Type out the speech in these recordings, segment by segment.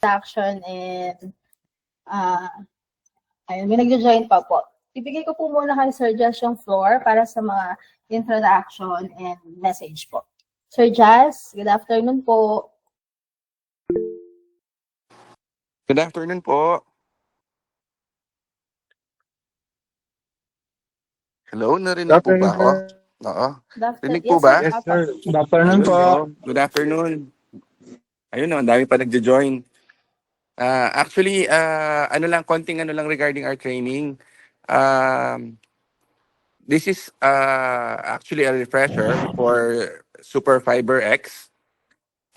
introduction and ayun, may nag-join pa po. Ibigay ko po muna kay Sir Jazz yung floor para sa mga introduction and message po. Sir Jazz, good afternoon po. Good afternoon po. Hello, narinig po ba ako? Oo. Narinig po ba? Yes, sir. Good afternoon po. Good afternoon. Ayun, ang dami pa nagjo-join. Actually, konting ano lang regarding our training. This is actually a refresher for Super Fiber X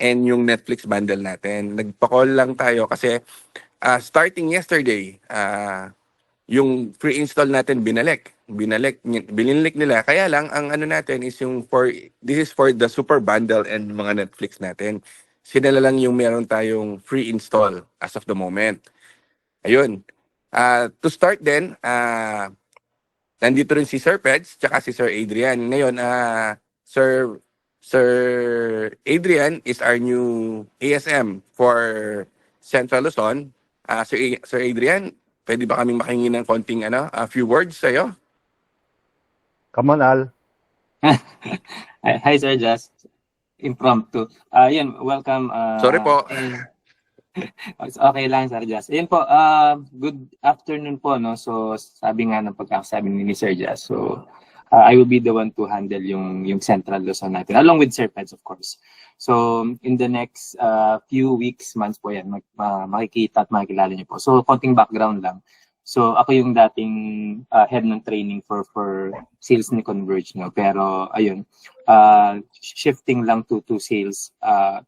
and yung Netflix bundle natin. Nagpa-call lang tayo kasi starting yesterday, yung free install natin binalik nila. Kaya lang ang ano natin is this is for the super bundle and mga Netflix natin. Sila lang yung meron tayong free install as of the moment. Ayun. To start then, nandito rin si Sir Peds tsaka si Sir Adrian. Ngayon, Sir Adrian is our new ASM for Central Luzon. Sir Adrian, pwede ba kaming makihingi ng konting a few words sa'yo? Come on, Al. Hi, Sir Jazz. Impromptu. Yun, welcome. Sorry po. Okay lang, Sir Jazz. Yun po, good afternoon po, no? So, sabi nga ng pagkakasabi ni Sir Jazz. So, I will be the one to handle yung Central Luzon natin, along with Sir Peds, of course. So, in the next few weeks, months po yan, makikita at makikilala niyo po. So, konting background lang. So, ako yung dating head ng training for sales ni Converge, no? Pero, ayun, shifting lang to sales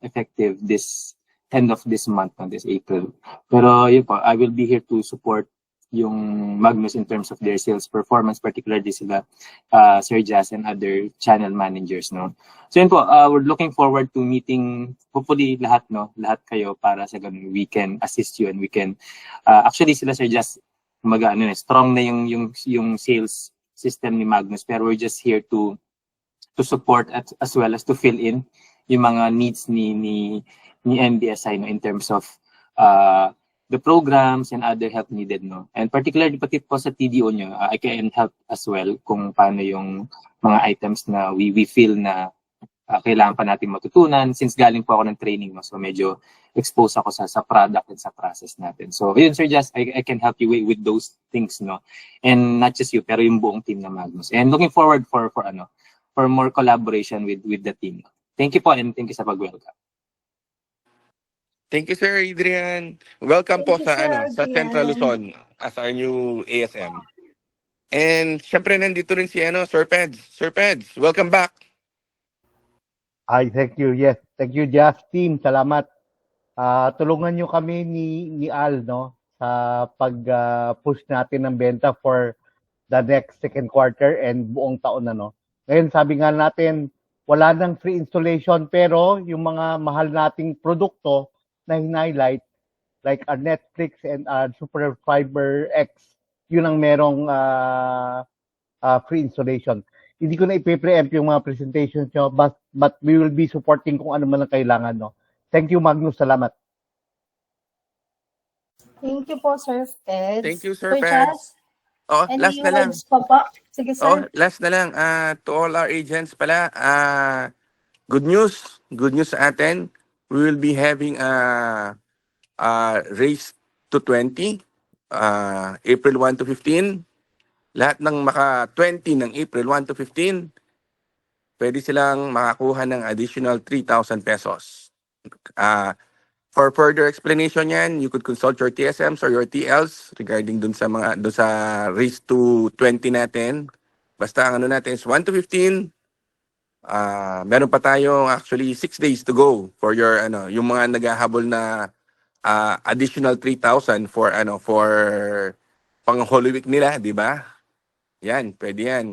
effective this end of this month, no, this April. Pero, yun po, I will be here to support yung Magnus in terms of their sales performance, particularly sila Sir Jazz and other channel managers, no. So yun po, we're looking forward to meeting hopefully lahat kayo para sa ganun we can assist you and we can actually sila Sir Jazz strong na yung sales system ni Magnus, pero we're just here to support as well as to fill in yung mga needs ni MBSI, no, in terms of the programs and other help needed, no. And particularly pati po sa TDO nyo, I can help as well kung paano yung mga items na we feel na kailangan pa natin matutunan since galing po ako ng training, no. So medyo exposed ako sa product and sa process natin. So yun, Sir Jazz, I can help you with those things, no. And not just you, pero yung buong team na Magnus. And looking forward for more collaboration with the team. Thank you po and thank you sa pag-welcome. Thank you, Sir Adrian. Welcome po sa Central Luzon as our new ASM. And syempre nandito rin si Sir Peds. Sir Peds, welcome back. Ay, thank you. Yes, thank you, Jazz team. Salamat. Tulungan nyo kami ni Al, no, sa pag-push natin ng benta for the next second quarter and buong taon na, no. Ngayon, sabi nga natin, wala nang free installation, pero yung mga mahal nating produkto na hinighlight, like our Netflix and our Super Fiber X, yun ang merong free installation. Hindi ko na ipe-preempt yung mga presentations nyo, but we will be supporting kung ano man ang kailangan, no. Thank you, Magnus. Salamat. Thank you po, Sir Peds. Thank you, Sir Peds. Last na lang. Sige, sir. Last na lang. To all our agents pala, good news sa atin. We will be having a race to 20, April 1 to 15. Lahat ng maka-20 ng April 1 to 15, pwede silang makakuha ng additional 3,000 pesos. For further explanation yan, you could consult your TSMs or your TLs regarding dun sa race to 20 natin. Basta ang natin is 1 to 15. Meron pa tayong actually 6 days to go for your yung mga naghahabol na additional 3,000 for pang Holy Week nila, di ba? Yan, pwede yan.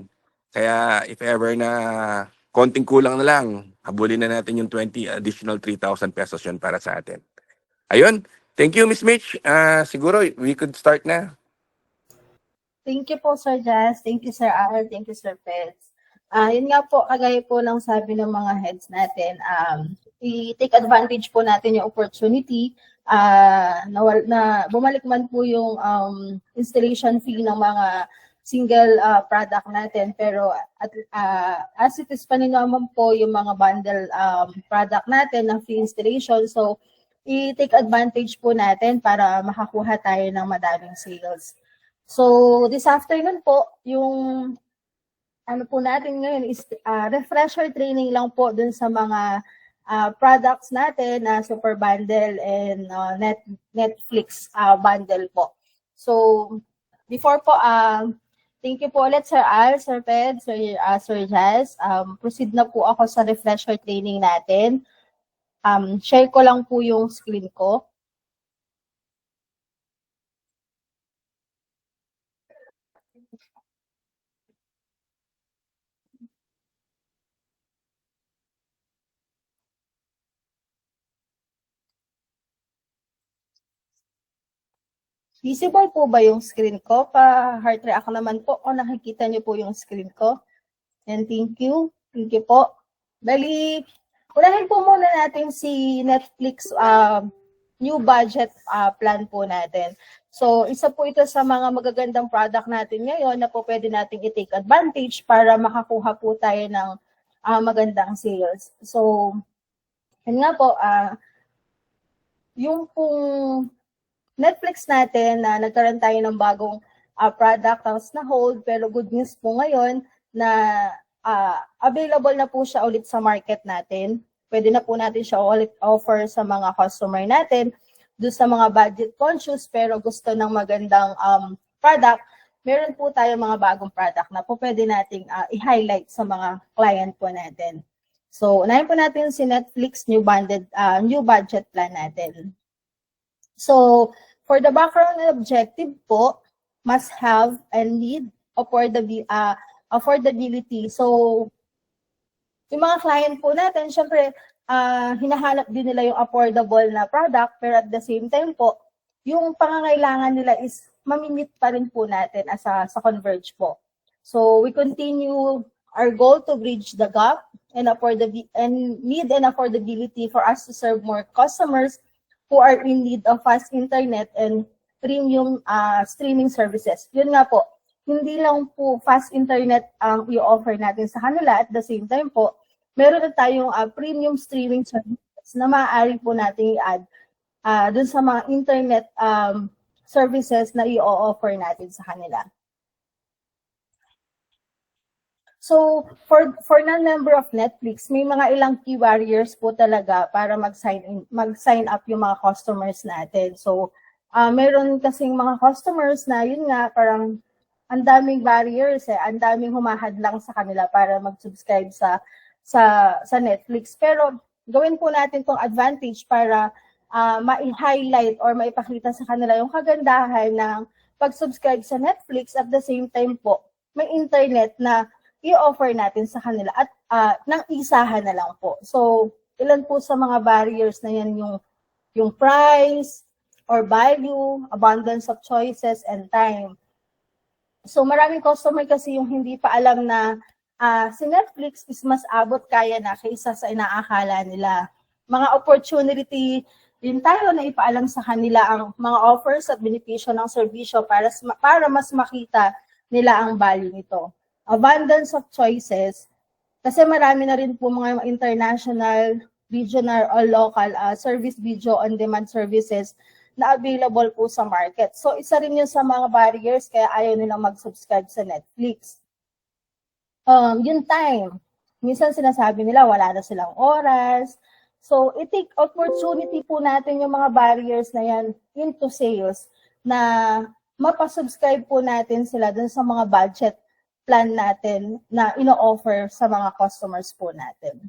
Kaya if ever na konting kulang na lang, habulin na natin yung 20 additional 3,000 pesos yun para sa atin. Ayun. Thank you, Miss Mitch. Siguro we could start na. Thank you po, Sir Jazz. Thank you, Sir Al. Thank you, Sir Peds. Yun nga po, kagaya po ng sabi ng mga heads natin, i-take advantage po natin yung opportunity bumalik man po yung installation fee ng mga single product natin, pero as it is pa rin naman po yung mga bundle product natin ng free installation, so i-take advantage po natin para makakuha tayo ng madaming sales. So this afternoon po, yung ano po natin ngayon is refresher training lang po dun sa mga products natin na Super Bundle and Netflix bundle po. So before po, thank you po ulit Sir Al, Sir Ped, Sir Jazz. Proceed na po ako sa refresher training natin. Share ko lang po yung screen ko. Visible po ba yung screen ko? Pa-heart react naman po. O nakikita niyo po yung screen ko. And thank you. Thank you po. Bali, unahin po muna natin si Netflix new budget plan po natin. So, isa po ito sa mga magagandang product natin ngayon na po pwede natin i-take advantage para makakuha po tayo ng magandang sales. So, yun nga po, yung pong Netflix natin na nagkaroon tayo ng bagong product tapos na hold, pero good news po ngayon na available na po siya ulit sa market natin. Pwede na po natin siya ulit offer sa mga customer natin, doon sa mga budget conscious pero gusto ng magandang product. Meron po tayo mga bagong product na po pwede nating i-highlight sa mga client po natin. So, unahin po natin si Netflix new budget plan natin. So, for the background and objective po, must have and need affordability. So, yung mga client po natin, syempre, hinahanap din nila yung affordable na product, pero at the same time po, yung pangangailangan nila is mamimit pa rin po natin sa Converge po. So, we continue our goal to bridge the gap and need and affordability for us to serve more customers who are in need of fast internet and premium streaming services. Yun nga po, hindi lang po fast internet ang i-offer natin sa kanila. At the same time po, meron na tayong premium streaming services na maaari po natin i-add dun sa mga internet services na i-offer natin sa kanila. So, for non-member of Netflix, may mga ilang key barriers po talaga para mag-sign up yung mga customers natin. So, meron kasing mga customers na yun nga, parang ang daming barriers ang daming humahadlang sa kanila para mag-subscribe sa Netflix. Pero gawin po natin tong advantage para ma-highlight or maipakita sa kanila yung kagandahan ng pag-subscribe sa Netflix at the same time po, may internet na i-offer natin sa kanila at nang isahan na lang po. So, ilan po sa mga barriers na yan yung price or value, abundance of choices, and time. So, maraming customer kasi yung hindi pa alam na si Netflix is mas abot kaya na kaysa sa inaakala nila. Mga opportunity din tayo na ipaalam sa kanila ang mga offers at benepisyo ng serbisyo para mas makita nila ang value nito. Abundance of choices, kasi marami na rin po mga international, regional, or local service video on-demand services na available po sa market. So, isa rin yun sa mga barriers kaya ayaw nilang mag-subscribe sa Netflix. Yung time. Minsan sinasabi nila wala na silang oras. So, i-take opportunity po natin yung mga barriers na yan into sales na mapasubscribe po natin sila dun sa mga budget plan natin na ino-offer sa mga customers po natin.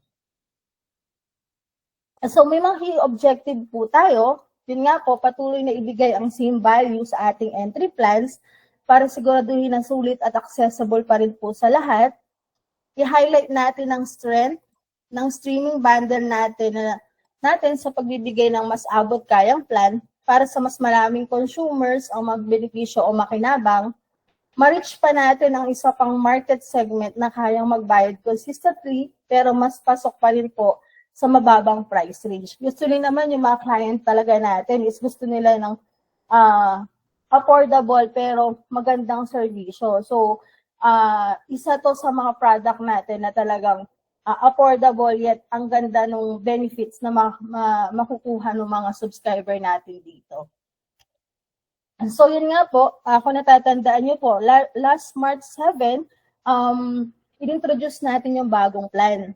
So, may mga key objective po tayo. Yun nga po, patuloy na ibigay ang same value sa ating entry plans para siguraduhin na sulit at accessible pa rin po sa lahat. I-highlight natin ang strength ng streaming bundle natin sa pagbibigay ng mas abot kayang plan para sa mas maraming consumers ang magbenepisyo o makinabang. Ma-reach pa natin ang isa pang market segment na kayang magbayad consistently pero mas pasok pa rin po sa mababang price range. Gusto rin naman yung mga client talaga natin is gusto nila ng affordable pero magandang serbisyo. So, isa to sa mga product natin na talagang affordable yet ang ganda ng benefits na makukuha ng mga subscriber natin dito. So, yun nga po, kung natatandaan nyo po, last March 7, in-introduce natin yung bagong plan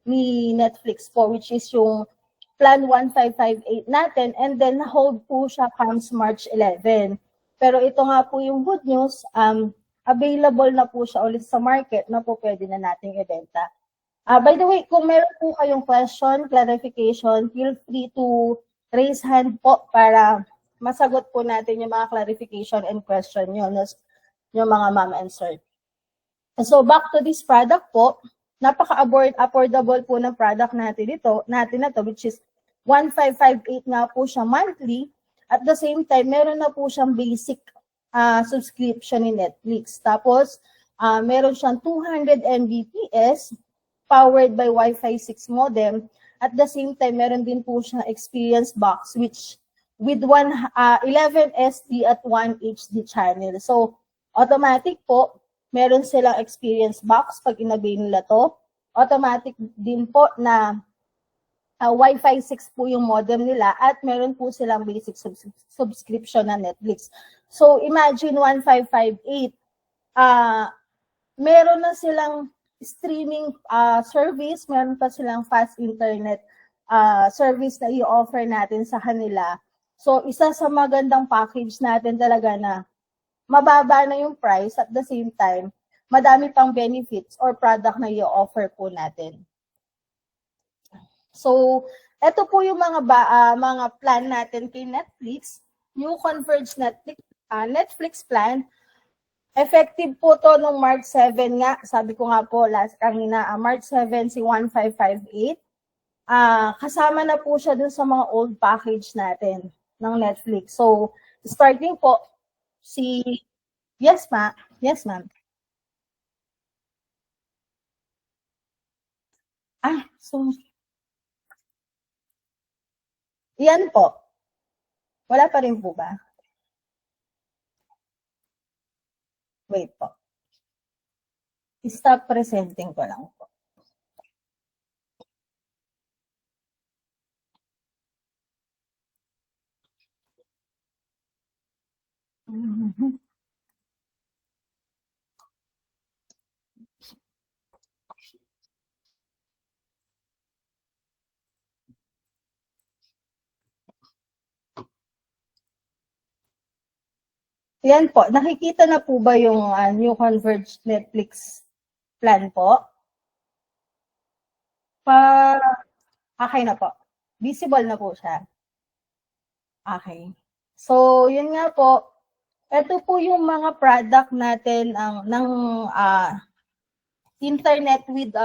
ni Netflix po, which is yung Plan 1558 natin, and then hold po siya comes March 11. Pero ito nga po yung good news, available na po siya ulit sa market na po pwede na nating ibenta. By the way, kung meron po kayong question, clarification, feel free to raise hand po para masagot po natin yung mga clarification and question nyo, yung mga ma'am and sir. So back to this product po, napaka-affordable po ng product natin na to, which is 1558 nga po siya monthly. At the same time, meron na po siyang basic subscription ni Netflix. Tapos, meron siyang 200 Mbps powered by Wi-Fi 6 modem. At the same time, meron din po siyang experience box which with 11 SD at 1 HD channel. So, automatic po, meron silang experience box pag inabay nila to. Automatic din po na Wi-Fi 6 po yung modem nila at meron po silang basic subscription na Netflix. So, imagine 1558. Meron na silang streaming service, meron pa silang fast internet service na i-offer natin sa kanila. So, isa sa magandang package natin talaga na mababa na yung price at the same time, madami pang benefits or product na i-offer po natin. So, eto po yung mga plan natin kay Netflix. New Converge Netflix plan. Effective po to nung March 7 nga. Sabi ko nga po kanina, March 7 si 1558. Kasama na po siya dun sa mga old package natin ng Netflix. So, starting po, yes, ma'am. Yes, ma'am. So, yan po. Wala pa rin po ba? Wait po. Stop presenting ko lang po. Yan po. Nakikita na po ba yung New Converge Netflix plan po? Okay na po. Visible na po siya. Okay. So, yun nga po. Ito po yung mga product natin ng internet with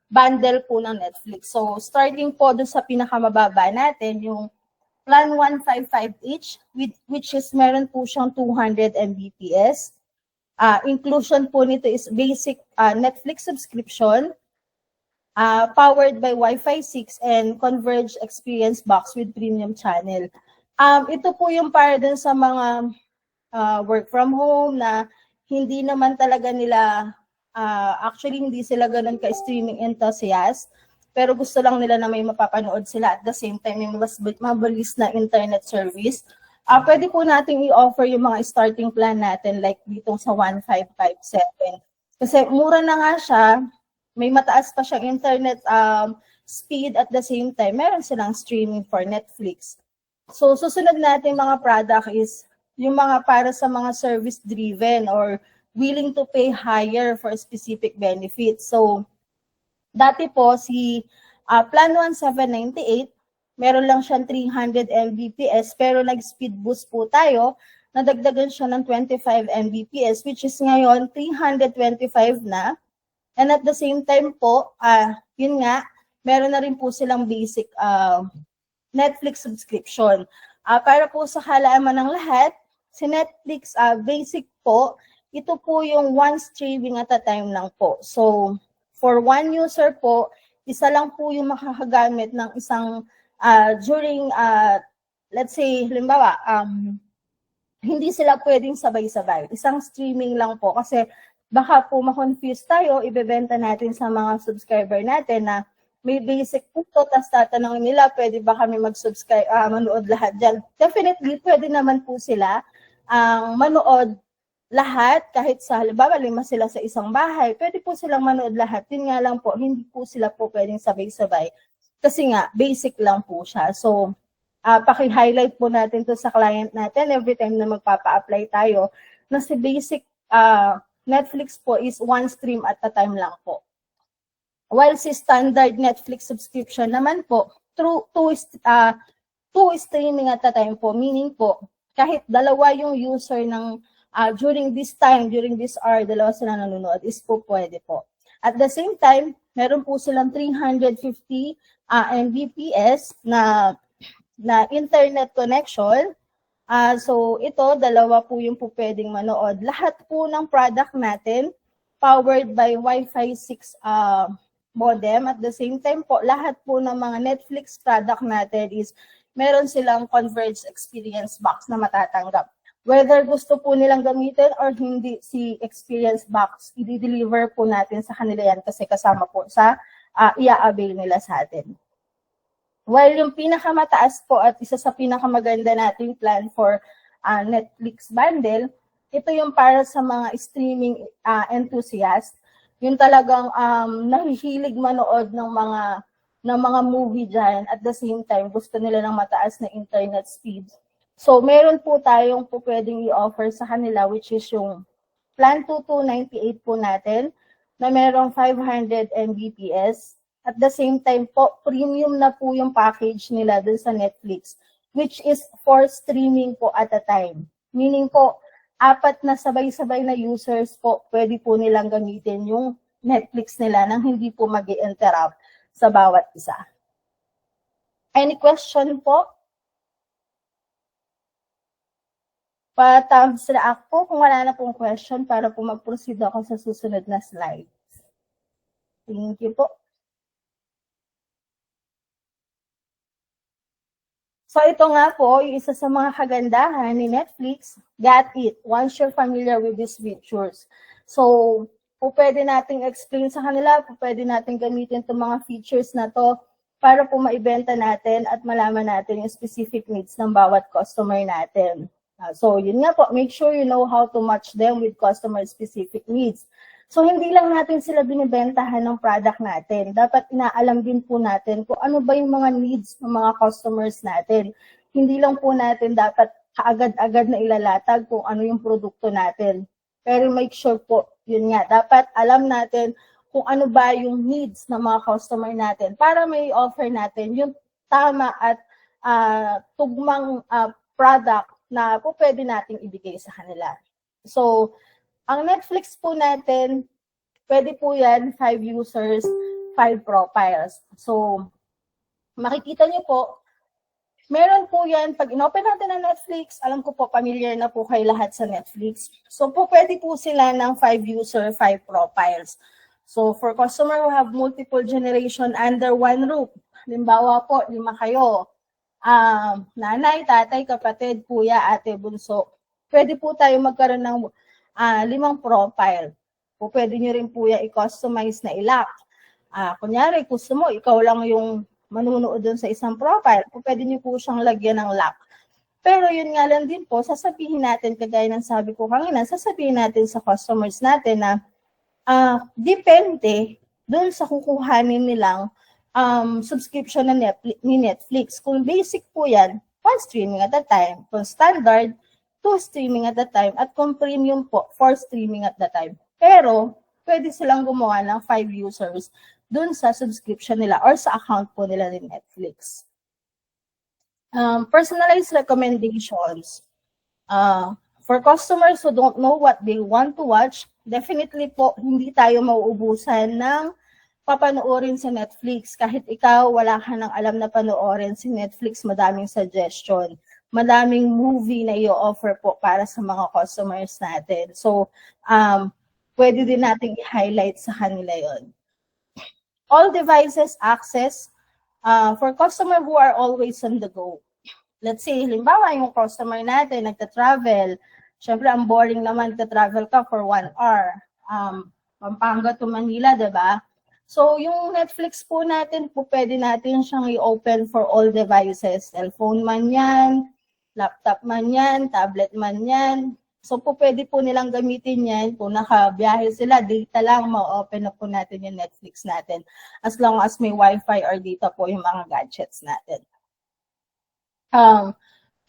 bundle po ng Netflix. So, starting po doon sa pinakamababa natin, yung Plan 155H, which is meron po siyang 200 Mbps. Inclusion po nito is basic Netflix subscription, powered by Wi-Fi 6 and Converge Experience Box with premium channel. Ito po yung para dun sa mga work from home na hindi naman talaga nila, actually hindi sila ganun ka-streaming enthusiast, pero gusto lang nila na may mapapanood sila at the same time may mas mabilis na internet service. Pwede po nating i-offer yung mga starting plan natin like ditong sa 1557. Kasi mura na nga siya, may mataas pa siyang internet speed at the same time, meron silang streaming for Netflix. So, susunod natin mga product is yung mga para sa mga service-driven or willing to pay higher for specific benefits. So, dati po si Plan 1798, meron lang siyang 300 Mbps pero nag-speed boost po tayo, nadagdagan siya ng 25 Mbps which is ngayon 325 na. And at the same time po, yun nga, meron na rin po silang basic Netflix subscription. Para po sa kaalaman ng lahat, si Netflix basic po, ito po yung one streaming at a time lang po. So, For one user po, isa lang po yung makakagamit ng isang during, let's say, halimbawa, hindi sila pwedeng sabay-sabay. Isang streaming lang po kasi baka po ma-confuse tayo, ibebenta natin sa mga subscriber natin na may basic po to, tapos tatanungin nila, pwede ba kami mag-subscribe, manood lahat dyan? Definitely, pwede naman po sila manood lahat, kahit sa halimbawa 5 sila sa isang bahay, pwede po silang manood lahat. Yun nga lang po, hindi po sila po pwedeng sabay-sabay. Kasi nga, basic lang po siya. So, paki-highlight po natin to sa client natin every time na magpapa-apply tayo na si basic Netflix po is one stream at a time lang po. While si standard Netflix subscription naman po, two streaming at a time po, meaning po, kahit dalawa yung user ng during this hour, dalawa sila nanonood, is po pwede po. At the same time, meron po silang 350 Mbps na internet connection. So ito, dalawa po yung po pwedeng manood. Lahat po ng product natin powered by Wi-Fi 6 modem. At the same time po, lahat po ng mga Netflix product natin is meron silang converged experience box na matatanggap. Whether gusto po nilang gamitin or hindi si experience box, i-deliver po natin sa kanila yan kasi kasama po sa i-avail nila sa atin. While yung pinakamataas po at isa sa pinakamaganda nating plan for Netflix bundle, ito yung para sa mga streaming enthusiast, yung talagang nahihilig manood ng mga movie dyan, at the same time gusto nila ng mataas na internet speed. So meron po tayong po pwedeng i-offer sa kanila, which is yung plan 2298 po natin na merong 500 Mbps. At the same time po, premium na po yung package nila dun sa Netflix, which is 4 streaming po at a time. Meaning po, 4 na sabay-sabay na users po, pwede po nilang gamitin yung Netflix nila nang hindi po mag-i-interrupt sa bawat isa. Any question po? Pa-thumbs react po kung wala na pong question para po mag-proceed ako sa susunod na slides. Thank you po. So ito nga po, yung isa sa mga kagandahan ni Netflix, got it, once you're familiar with these features. So, po pwede nating explain sa kanila, po pwede nating gamitin itong mga features na to para po maibenta natin at malaman natin yung specific needs ng bawat customer natin. So, yun nga po, make sure you know how to match them with customer-specific needs. So, hindi lang natin sila binibentahan ng product natin. Dapat inaalam din po natin kung ano ba yung mga needs ng mga customers natin. Hindi lang po natin dapat kaagad-agad na ilalatag kung ano yung produkto natin. Pero make sure po, yun nga, dapat alam natin kung ano ba yung needs ng mga customer natin para may offer natin yung tama at tugmang product na po pwede nating ibigay sa kanila. So, ang Netflix po natin, pwede po yan 5 users, 5 profiles. So, makikita nyo po, meron po yan, pag inopen natin ang Netflix, alam ko po, familiar na po kayo lahat sa Netflix. So, po pwede po sila ng 5 user, 5 profiles. So, for customer who have multiple generation under one roof, halimbawa po, 5 kayo, nanay, tatay, kapatid, kuya, ate, bunso, pwede po tayo magkaroon ng 5 profile. O pwede nyo rin po yan i-customize na i-lock. Kunyari, gusto mo, ikaw lang yung manunood dun sa isang profile, o pwede nyo po siyang lagyan ng lock. Pero yun nga lang din po, sasabihin natin, kagaya ng sabi ko kanina, sasabihin natin sa customers natin na depende dun sa kukuhanin nilang subscription na ni Netflix. Kung basic po yan, 1 streaming at a time. Kung standard, 2 streaming at a time. At kung premium po, 4 streaming at a time. Pero, pwede silang gumawa ng 5 users dun sa subscription nila or sa account po nila ni Netflix. Personalized recommendations. For customers who don't know what they want to watch, definitely po, hindi tayo mauubusan ng papanoorin sa Netflix. Kahit ikaw, wala ka nang alam na panoorin si Netflix, madaming suggestion. Madaming movie na i-offer po para sa mga customers natin. So, pwede din nating i-highlight sa kanila yon. all devices access for customer who are always on the go. Let's say, halimbawa, yung customer natin nagta-travel. Syempre, ang boring naman nagta-travel ka for 1 hour. Pampanga to Manila, diba? So, yung Netflix po natin po, pwede natin siyang i-open for all devices. Cellphone man yan, laptop man yan, tablet man yan. So, po pwede po nilang gamitin yan. Kung nakabiyahe sila, data lang, ma-open na po natin yung Netflix natin. As long as may Wi-Fi or data po yung mga gadgets natin.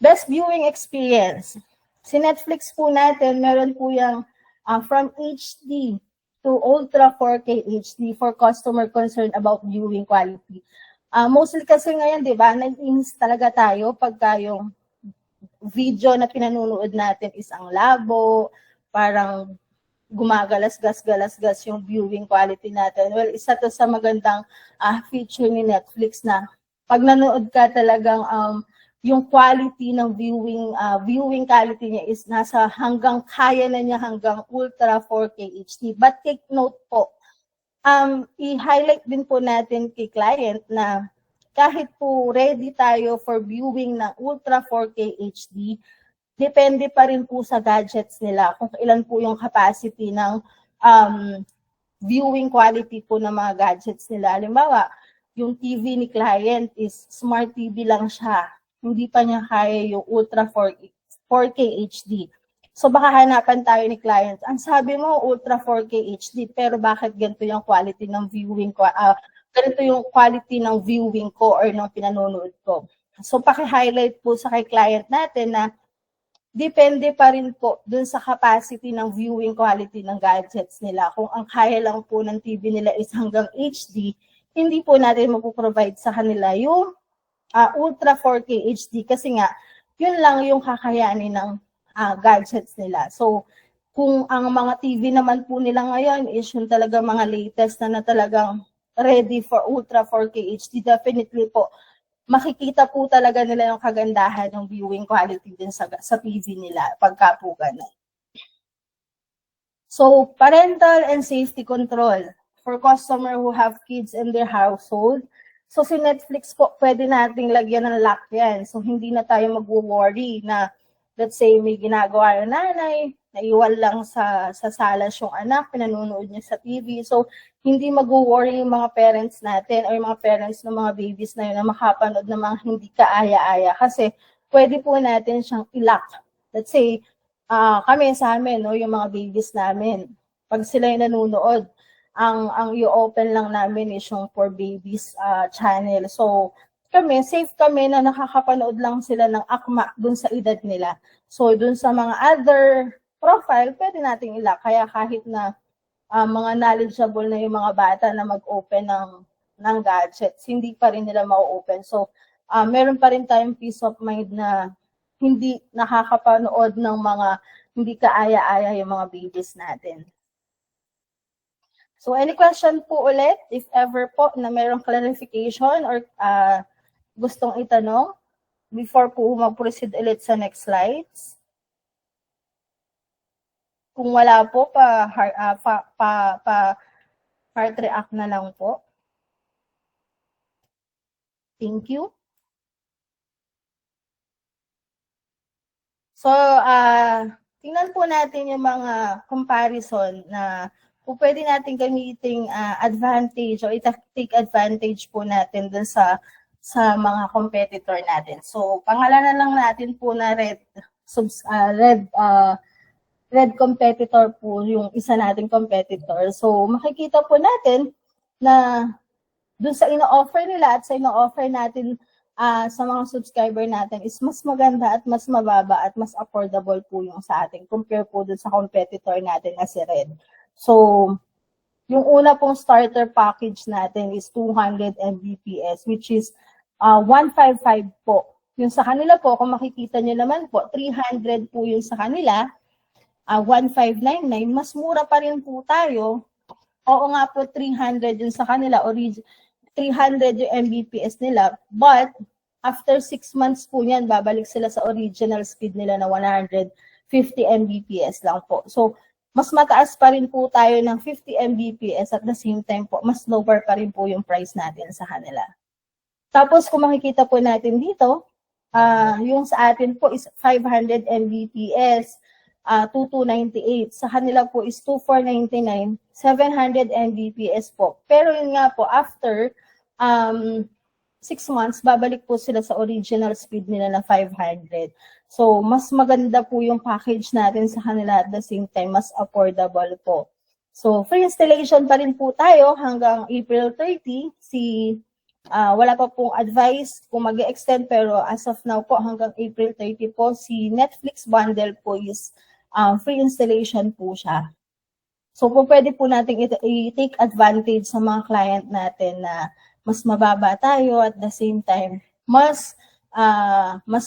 Best viewing experience. Si Netflix po natin, meron po yung from HD to Ultra 4K HD for customer concerned about viewing quality. Mostly kasi ngayon, di ba, nag-inis talaga tayo pagka yung video na pinanunood natin is ang labo, parang gumagalas-gas yung viewing quality natin. Well, isa to sa magandang feature ni Netflix na pag nanood ka talagang yung quality ng viewing quality niya is nasa hanggang kaya na niya hanggang Ultra 4K HD. But take note po, i-highlight din po natin kay client na kahit po ready tayo for viewing ng Ultra 4K HD, depende pa rin po sa gadgets nila kung ilan po yung capacity ng viewing quality po ng mga gadgets nila. Halimbawa, yung TV ni client is smart TV lang siya. Hindi pa niya kaya yung Ultra 4K HD. So baka hanapan tayo ni client. Ang sabi mo, Ultra 4K HD, pero bakit ganito yung quality ng viewing ko? Ganito yung quality ng viewing ko or ng pinanonood ko. So, paki-highlight po sa kay client natin na depende pa rin po dun sa capacity ng viewing quality ng gadgets nila. Kung ang kaya lang po ng TV nila is hanggang HD, hindi po natin mapoprovide sa kanila yung Ultra 4K HD kasi nga, yun lang yung kakayanin ng gadgets nila. So, kung ang mga TV naman po nila ngayon is yung talaga mga latest na talagang ready for Ultra 4K HD, definitely po, makikita po talaga nila yung kagandahan ng viewing quality din sa TV nila pagka po ganun. So, parental and safety control for customer who have kids in their household. So, si Netflix po, pwede nating lagyan ng lock yan. So, hindi na tayo mag-worry na, let's say, may ginagawa yung nanay, naiwan lang sa salas yung anak, pinanunood niya sa TV. So, hindi mag-worry yung mga parents natin or yung mga parents ng mga babies na yun na makapanood ng mga hindi kaaya-aya. Kasi, pwede po natin siyang i-lock. Let's say, kami sa amin, no, yung mga babies namin, pag sila yung nanonood, ang i-open lang namin is yung for babies channel. So, kami, safe kami na nakakapanood lang sila ng akma dun sa edad nila. So, dun sa mga other profile, pwede nating ilak. Kaya kahit na mga knowledgeable na yung mga bata na mag-open ng gadgets, hindi pa rin nila ma-open. So, meron pa rin tayong peace of mind na hindi nakakapanood ng mga hindi kaaya-aya yung mga babies natin. So, any question po ulit, if ever po na mayroong clarification or gustong itanong before po mag-proceed ulit sa next slides? Kung wala po, heart react na lang po. Thank you. So, tingnan po natin yung mga comparison na kung pwede natin gamiting advantage o take advantage po natin dun sa mga competitor natin. So, pangalanan lang natin po na red competitor po yung isa nating competitor. So, makikita po natin na dun sa ino-offer nila at sa ino-offer natin sa mga subscriber natin is mas maganda at mas mababa at mas affordable po yung sa ating compare po dun sa competitor natin na si Red. So, yung una pong starter package natin is 200 Mbps which is 155 po. Yung sa kanila po, kung makikita nyo naman po, 300 po yung sa kanila, 1599, mas mura pa rin po tayo. Oo nga po, 300 yung sa kanila, 300 yung Mbps nila, but after 6 months po yan, babalik sila sa original speed nila na 150 Mbps lang po. So, mas mataas pa rin po tayo ng 50 Mbps at the same time po, mas lower pa rin po yung price natin sa kanila. Tapos kung makikita po natin dito, yung sa atin po is 500 Mbps, 2298. Sa kanila po is 2499, 700 Mbps po. Pero yun nga po, after 6 months, babalik po sila sa original speed nila na 500. So, mas maganda po yung package natin sa kanila at the same time, mas affordable po. So, free installation pa rin po tayo hanggang April 30. Wala pa pong advice kung mag-extend pero as of now po hanggang April 30 po, si Netflix bundle po is free installation po siya. So, po pwede po natin i-take advantage sa mga client natin na mas mababa tayo at the same time, mas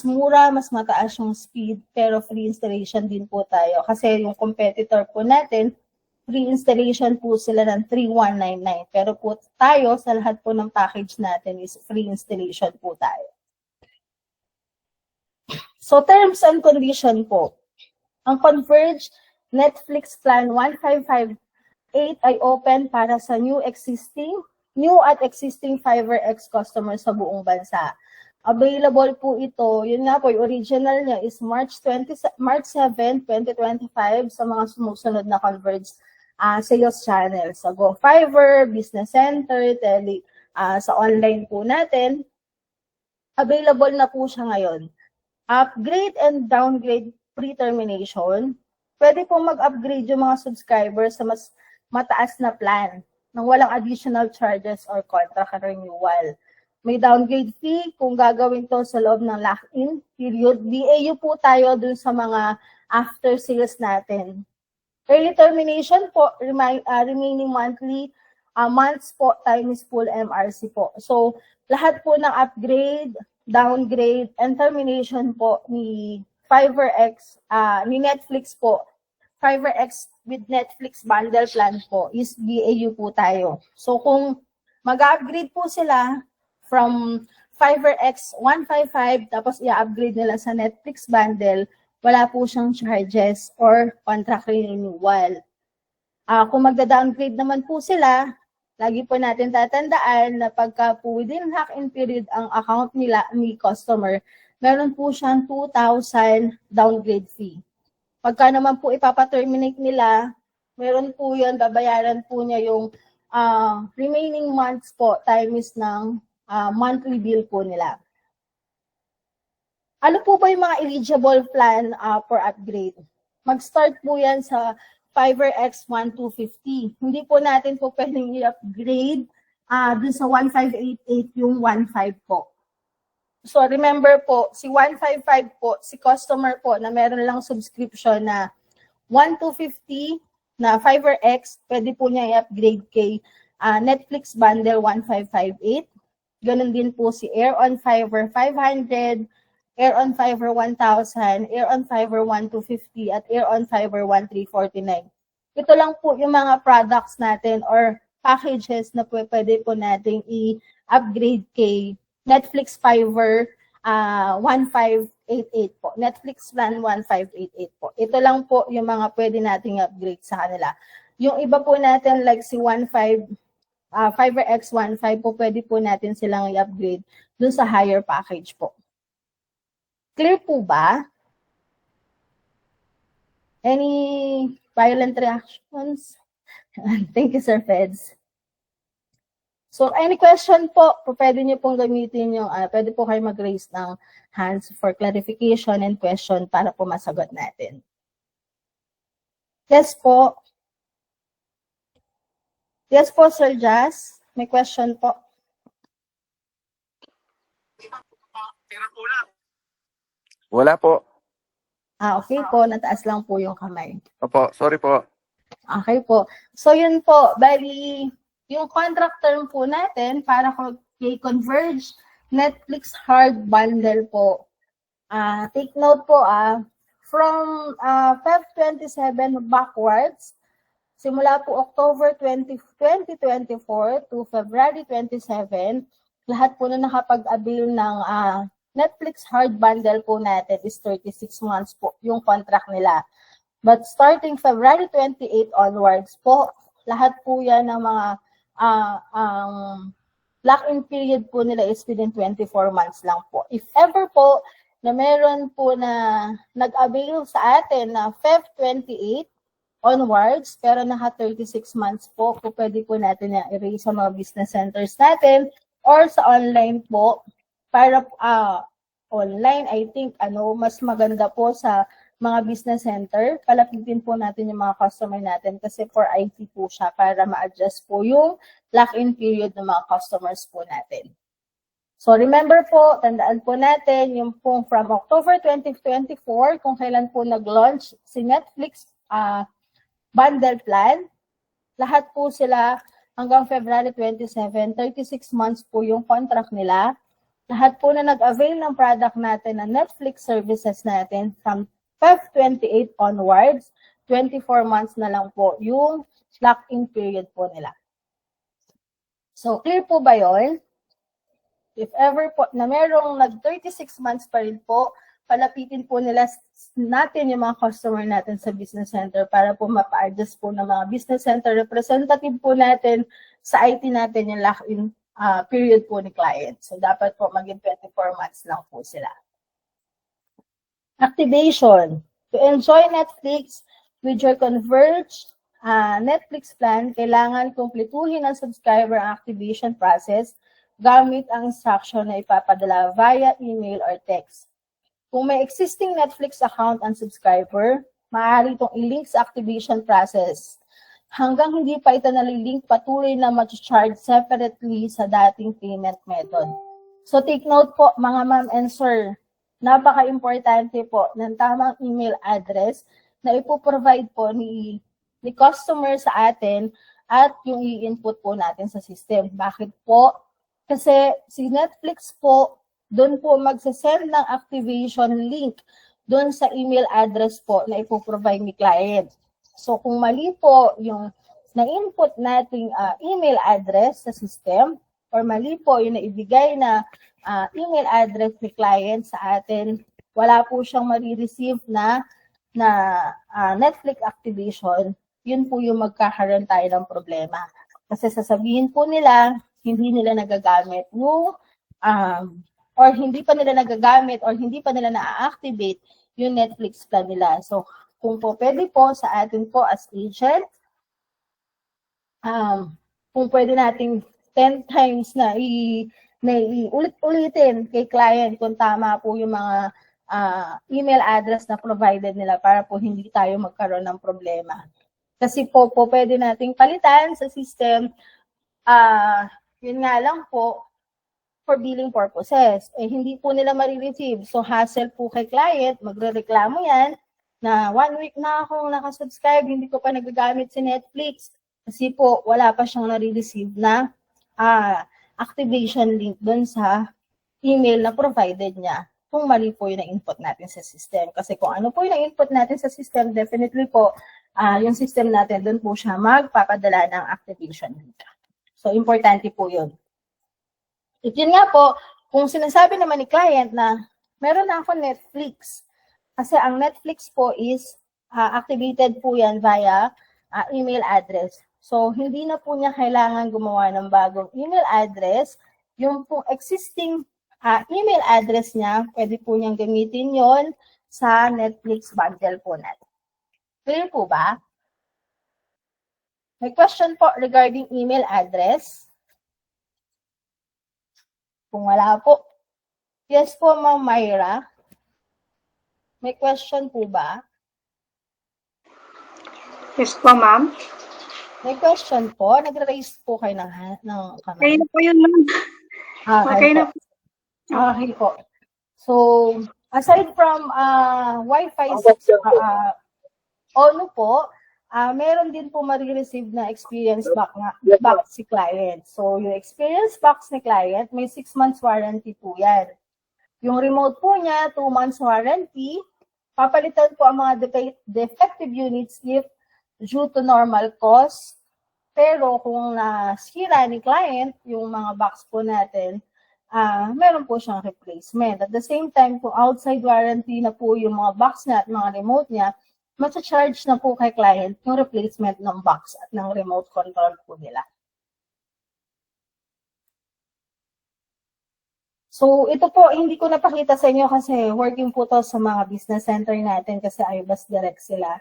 mura, mas mataas yung speed, pero free installation din po tayo. Kasi yung competitor po natin, free installation po sila ng 3199. Pero po tayo, sa lahat po ng package natin is free installation po tayo. So terms and condition po. Ang Converge Netflix Plan 1558 ay open para sa new at existing FiberX customers sa buong bansa. Available po ito, yun nga po, yung original niya is March 7, 2025 sa mga sumusunod na Converge sales channels. Sa GoFiber, Business Center, sa online po natin. Available na po siya ngayon. Upgrade and downgrade pre-termination. Pwede pong mag-upgrade yung mga subscribers sa mas mataas na plan nang walang additional charges or contract renewal. May downgrade fee kung gagawin to sa loob ng lock-in period. BAU po tayo dun sa mga after sales natin. Early termination po, remaining months po, time is full MRC po. So, lahat po ng upgrade, downgrade, and termination po ni FiberX, ni Netflix po, FiberX with Netflix bundle plan po is BAU po tayo. So, kung mag-upgrade po sila from FiberX 155, tapos i-upgrade nila sa Netflix bundle, wala po siyang charges or contract renewal. Kung magda-downgrade naman po sila, lagi po natin tatandaan na pagka po within lock-in period ang account nila, ni customer, meron po siyang 2,000 downgrade fee. Pagka naman po ipapaterminate nila, meron po yun, babayaran po niya yung remaining months po, times ng monthly bill po nila. Ano po ba yung mga eligible plan for upgrade? Mag-start po yan sa FiberX 1250. Hindi po natin po pwedeng i-upgrade dun sa 1588 yung 15 po. So remember po, si 155 po, si customer po na meron lang subscription na 1250 na FiberX, pwede po niya i-upgrade kay Netflix bundle 1558. Ganun din po si Air on Fiber 500, Air on Fiber 1000, Air on Fiber 1250, at Air on Fiber 1349. Ito lang po yung mga products natin or packages na pwede po natin i-upgrade kay Netflix Fiber 1588 po. Netflix Plan 1588 po. Ito lang po yung mga pwede nating upgrade sa kanila. Yung iba po natin like si FiberX 15 po, pwede po natin silang i-upgrade dun sa higher package po. Clear po ba? Any violent reactions? Thank you, Sir Feds. So, any question po, pwede nyo pong gamitin yung, pwede po kayo mag-raise ng hands for clarification and question para po masagot natin. Yes po. Yes po, Sir Jazz. May question po. Wala po. Okay po, nataas lang po yung kamay. Opo, sorry po. Okay po. So yun po, bali, yung contract term po natin para kay Converge Netflix Hard Bundle po. Take note po, from Feb 27 backwards, simula po October 2024 to February 27, lahat po na nakapag-avail ng Netflix Hard Bundle po natin is 36 months po yung contract nila. But starting February 28 onwards po, lahat po yan ng mga lock-in period po nila is within 24 months lang po. If ever po na meron po na nag-avail sa atin na Feb 28 onwards, pero naka 36 months po, kung pwede po natin na i-raise sa mga business centers natin or sa online po, para online, I think, mas maganda po sa mga business center, palapitin po natin yung mga customer natin kasi for IT po siya para ma-adjust po yung lock-in period ng mga customers po natin. So remember po, tandaan po natin yung pong from October 2024, kung kailan po nag-launch si Netflix bundle plan, lahat po sila hanggang February 27, 36 months po yung contract nila. Lahat po na nag-avail ng product natin na Netflix services natin from Feb 28 onwards, 24 months na lang po yung lock-in period po nila. So, clear po ba yun? If ever po na merong nag-36 months pa rin po, palapitin po natin yung mga customer natin sa business center para po mapa-adjust po ng mga business center representative po natin sa IT natin yung lock-in period po ni client. So, dapat po maging 24 months lang po sila. Activation. To enjoy Netflix with your converged Netflix plan, kailangan kumpletuhin ng subscriber ang activation process gamit ang instruction na ipapadala via email or text. Kung may existing Netflix account ang subscriber, maaari itong i-link sa activation process. Hanggang hindi pa ito nalilink, patuloy na ma-charge separately sa dating payment method. So take note po mga ma'am and sir, napaka-importante po ng tamang email address na ipoprovide po ni customer sa atin at yung i-input po natin sa system. Bakit po? Kasi si Netflix po, doon po magsasend ng activation link doon sa email address po na ipoprovide ni client. So kung mali po yung na-input nating email address sa system or mali po yung naibigay na email address ni client sa atin, wala po siyang marireceive na Netflix activation, yun po yung magkakaroon tayo ng problema. Kasi sasabihin po nila, hindi nila nagagamit yung, or hindi pa nila nagagamit or hindi pa nila na-activate yung Netflix plan nila. So, kung po pwede po sa atin po as agent, kung pwede nating 10 times na ulit-ulitin kay client kung tama po yung mga email address na provided nila para po hindi tayo magkaroon ng problema. Kasi po pwede nating palitan sa system, yun nga lang po, for billing purposes. Hindi po nila marireceive. So hassle po kay client, magre-reklamo yan, na 1 week na akong nakasubscribe, hindi ko pa nagagamit si Netflix. Kasi po, wala pa siyang nare-receive na activation link doon sa email na provided niya kung mali po yung na-input natin sa system. Kasi kung ano po yung na-input natin sa system, definitely po, yung system natin, doon po siya magpapadala ng activation link. So, importante po yun. At yun nga po, kung sinasabi naman ni client na meron na ako Netflix, kasi ang Netflix po is activated po yan via email address. So, hindi na po niya kailangan gumawa ng bagong email address. Yung po existing email address niya, pwede po niyang gamitin yon sa Netflix bundle po natin. Clear po ba? May question po regarding email address? Kung wala po. Yes po, Ma'am Myra. May question po ba? Yes po, ma'am. May question po? Nag-raise po kayo ng kamay? Okay na po yun, ma'am. Okay na po. Okay po. So, aside from Wi-Fi, ONU po, meron din po marireceive na experience box si client. So, yung experience box ni client, may 6 months warranty po yan. Yung remote po niya, 2 months warranty. Papalitan po ang mga defective units if due to normal cause. Pero kung nasira ni client, yung mga box po natin, meron po siyang replacement. At the same time, kung outside warranty na po yung mga box niya at mga remote niya, charge na po kay client yung replacement ng box at ng remote control po nila. So, ito po, hindi ko napakita sa inyo kasi working po to sa mga business center natin kasi iBus Direct sila.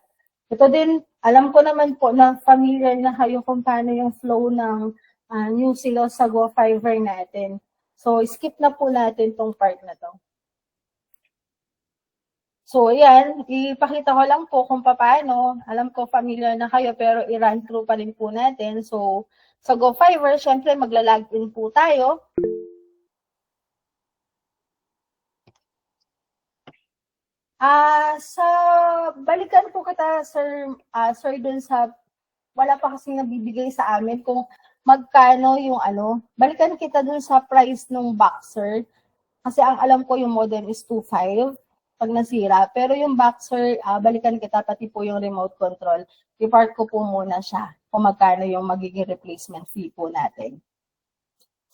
Ito din, alam ko naman po na familiar na kayo kung paano yung flow ng New Silo sa Go Fiverr natin. So, skip na po natin tong part na to. So, yan, ipakita ko lang po kung paano. Alam ko familiar na kayo pero i-run through pa rin po natin. So, sa Go Fiverr, syempre magla-login po tayo. Balikan po kita, sir, dun sa, wala pa kasi nabibigay sa amin kung magkano yung balikan kita dun sa price ng boxer. Kasi ang alam ko yung modem is 2.5 pag nasira. Pero yung boxer, balikan kita pati po yung remote control. I-park ko po muna siya kung magkano yung magiging replacement fee po natin.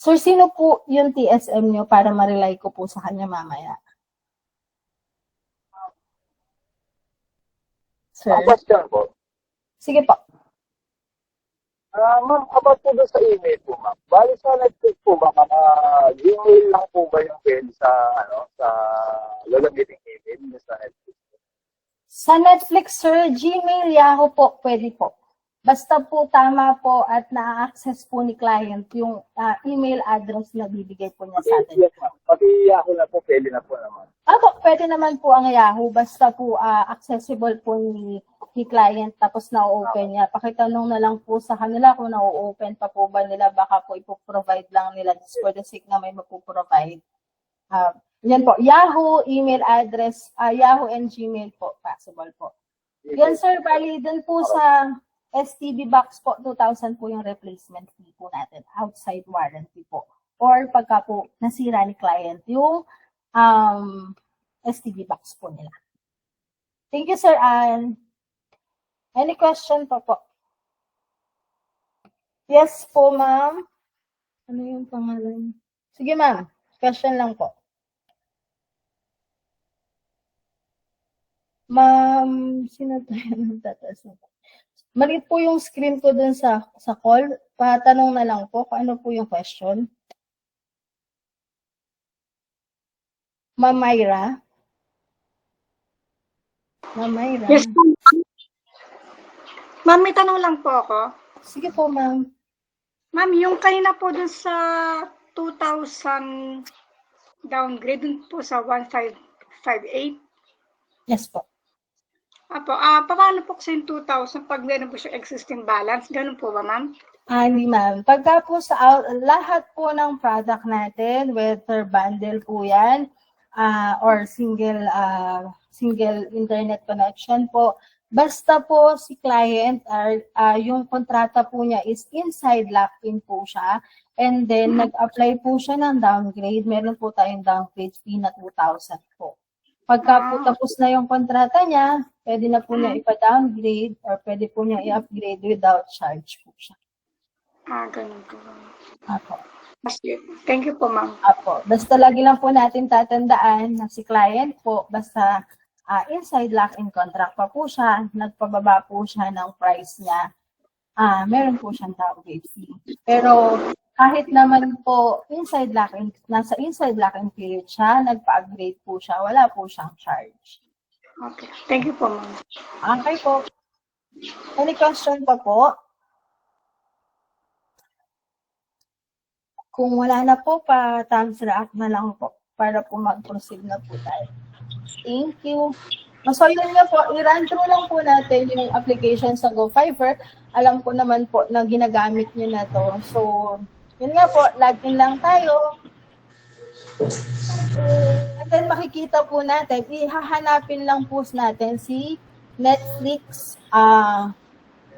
Sir, sino po yung TSM nyo para ma-rely ko po sa kanya mamaya? Sir? Question po. Sige po. Ma'am, about po doon sa email po, ma'am. Bali sa Netflix po ba, Gmail lang po ba yung pwede sa, sa gagamiting email sa Netflix? Sa Netflix, sir, Gmail, Yahoo po, pwede po. Basta po tama po at na-access po ni client yung email address na bibigay po niya sa atin. Yes, ma'am. Pati Yahoo na po, pwede na po naman. Ako, pwede naman po ang Yahoo. Basta po accessible po ni client tapos na-open niya. Pakitanong na lang po sa kanila kung na-open pa po ba nila. Baka po ipoprovide lang nila just for the sake na may mapoprovide. Yan po, Yahoo, email address, Yahoo and Gmail po, possible po. Yan sir, bali dun po sa STB box po, 2,000 po yung replacement fee po natin, outside warranty po. Or pagka po nasira ni client yung STB box po nila. Thank you, Sir Ann. Any question po po? Yes po, ma'am. Ano yung pangalan? Sige, ma'am. Question lang po. Ma'am, sino tayo nagtataas na po? Maliit po yung screen ko dun sa call. Patanong na lang po kung ano po yung question. Ma'am Myra? Ma'am Myra? Yes po. Ma'am, may tanong lang po ako. Sige po, ma'am. Ma'am, yung kanina po dun sa 2,000 downgrade dun po sa 1,558. Yes po. Apo, paano po kasi yung 2,000 pag meron po siya existing balance? Ganun po ba, ma'am? Hindi, ma'am. Pagka po sa lahat po ng product natin, whether bundle po yan, or single internet connection po, basta po si client, yung kontrata po niya is inside lock-in po siya, and then nag-apply po siya ng downgrade, meron po tayong downgrade fee na 2,000 po. Pagka po tapos na yung kontrata niya, pwede na po niya ipa-downgrade or pwede po niya i-upgrade without charge po siya. Ganun po. Apo. Thank you po, ma'am. Apo. Basta lagi lang po natin tatandaan na si client po, basta inside lock-in contract pa po siya, nagpababa po siya ng price niya, meron po siyang downgrade fee. Pero kahit naman po nasa inside lock-in period siya, nagpa-upgrade po siya, wala po siyang charge. Okay. Thank you po, ma'am. Okay po. Any question pa po? Kung wala na po, thumbs up na lang po para po mag-proceed na po tayo. Thank you. So yun nga po, i-run through lang po natin yung application sa Go Fiverr. Alam ko naman po na ginagamit nyo na to. So, yun nga po, login lang tayo. And then makikita po natin, ihahanapin lang po natin si Netflix.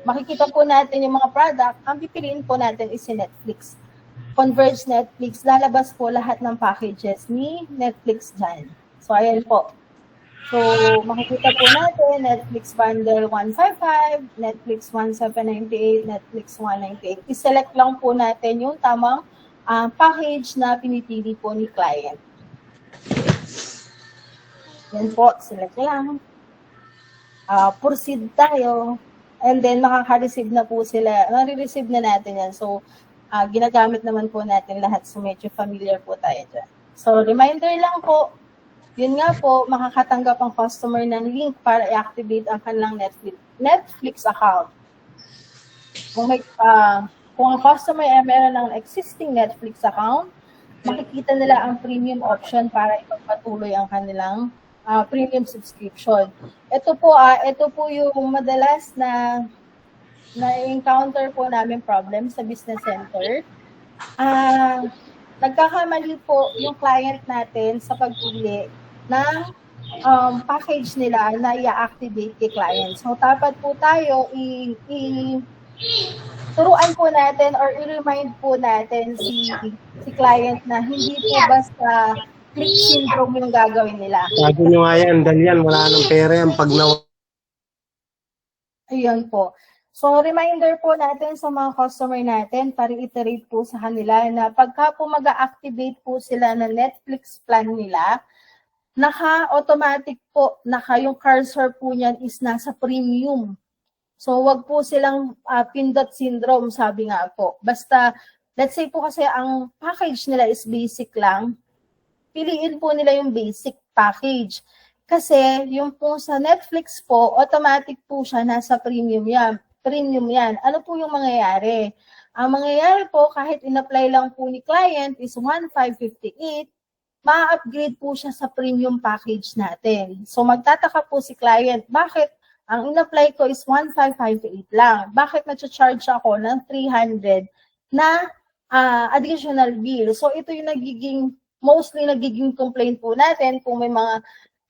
Makikita po natin yung mga product. Ang pipiliin po natin is si Netflix. Converge Netflix. Lalabas po lahat ng packages ni Netflix dyan. So, ayan po. So, makikita po natin, Netflix Bundle 155, Netflix 1798, Netflix 198. I-select lang po natin yung tamang package na pinipili po ni client. Yan po, select lang. proceed tayo, and then makaka-receive na po sila, nare-receive na natin yan. So, ginagamit naman po natin lahat, so medyo familiar po tayo dyan. So, reminder lang po, yun nga po, makakatanggap ang customer ng link para i-activate ang kanilang Netflix account. Kung ang customer ay meron ng existing Netflix account, makikita nila ang premium option para ipagpatuloy ang kanilang premium subscription. Ito po yung madalas na encounter po namin problem sa business center. Nagkakamali po yung client natin sa pagpili ng package nila na i-activate kay client. So, dapat po tayo turuan po natin or i-remind po natin si client na hindi po basta click syndrome yung gagawin nila. Sabi nyo nga yan, Dalian, wala nang pera yan pag Ayun po. So, reminder po natin sa mga customer natin para iterate po sa kanila na pagka po mag-activate po sila ng Netflix plan nila, naka-automatic po, yung cursor po niyan is nasa premium. So, wag po silang pindot syndrome, sabi nga po. Basta, let's say po kasi ang package nila is basic lang, piliin po nila yung basic package. Kasi, yung po sa Netflix po, automatic po siya nasa premium yan. Ano po yung mangyayari? Ang mangyayari po, kahit in-apply lang po ni client is 1,558, ma-upgrade po siya sa premium package natin. So, magtataka po si client, bakit ang in-apply ko is 1,558 lang? Bakit na-charge ako ng 300 na additional bill? So, ito yung mostly nagiging complaint po natin kung may mga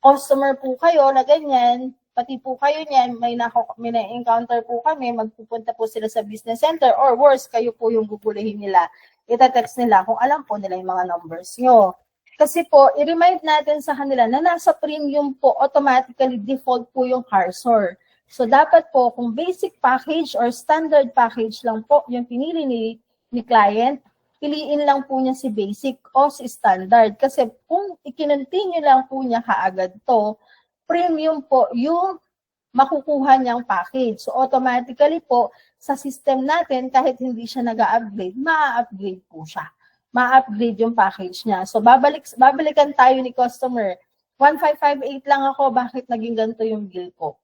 customer po kayo na ganyan, pati po kayo niyan, may na-encounter po kami, magpupunta po sila sa business center or worse, kayo po yung guguluhin nila. Ita-text nila kung alam po nila yung mga numbers nyo. Kasi po, i-remind natin sa kanila na nasa premium po, automatically default po yung cursor. So, dapat po, kung basic package or standard package lang po yung pinili ni client, piliin lang po niya si basic o si standard. Kasi kung i-continue lang po niya kaagad to, premium po yung makukuha niyang package. So, automatically po, sa system natin, kahit hindi siya nag-upgrade, ma-upgrade po siya. Ma-upgrade yung package niya. So, babalikan tayo ni customer. 1,558 lang ako, bakit naging ganito yung bill ko?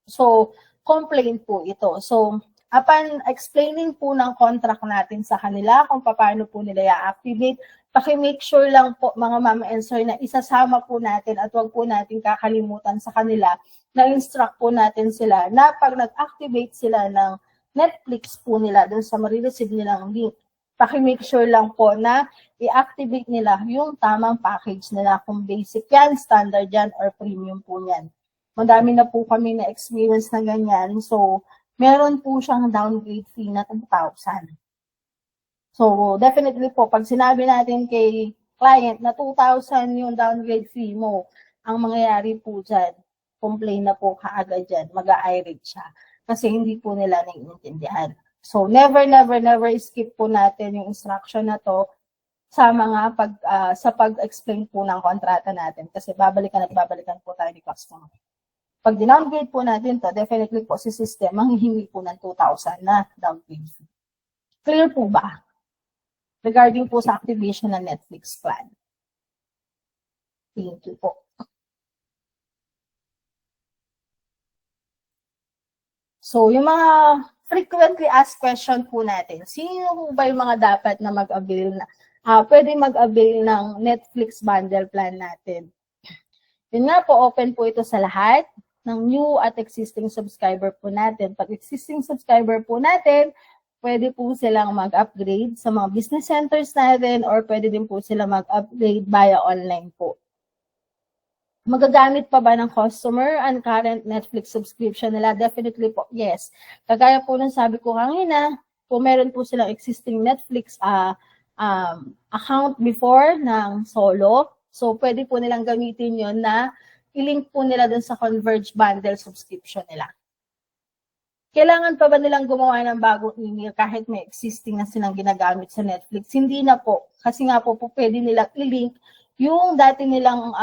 So, complaint po ito. So, upon explaining po ng contract natin sa kanila kung paano po nila i-activate, paki-make sure lang po mga mama and sir na isasama po natin at wag po natin kakalimutan sa kanila na instruct po natin sila na pag nag-activate sila ng Netflix po nila dun sa marireceive nilang link, paki-make sure lang po na i-activate nila yung tamang package nila kung basic yan, standard yan, or premium po yan. Madami na po kami na experience na ganyan. So, meron po siyang downgrade fee na 2,000. So, definitely po, pag sinabi natin kay client na 2,000 yung downgrade fee mo, ang mangyayari po dyan, complain na po kaagad dyan, mag-a-irate siya. Kasi hindi po nila naiintindihan. So, never skip po natin yung instruction na to sa mga sa pag-explain po ng kontrata natin. Kasi babalikan po tayo ni customer. Pag dinowngrade po natin to, definitely po si system manghihingi po ng 2,000 na downgrade fee. Clear po ba? Regarding po sa activation ng Netflix plan. Thank you po. So, yung mga frequently asked question po natin, sino po ba yung mga dapat na mag-avail na, pwede mag-avail ng Netflix bundle plan natin? Yun nga po, open po ito sa lahat ng new at existing subscriber po natin. Pag existing subscriber po natin, pwede po silang mag-upgrade sa mga business centers natin or pwede din po sila mag-upgrade via online po. Magagamit pa ba ng customer ang current Netflix subscription nila? Definitely po, yes. Kagaya po ng sabi ko kanina, kung meron po silang existing Netflix account before ng solo, so pwede po nilang gamitin yon na i-link po nila dun sa Converge bundle subscription nila. Kailangan pa ba nilang gumawa ng bagong email kahit may existing na silang ginagamit sa Netflix? Hindi na po. Kasi nga po pwede nilang i-link yung dati nilang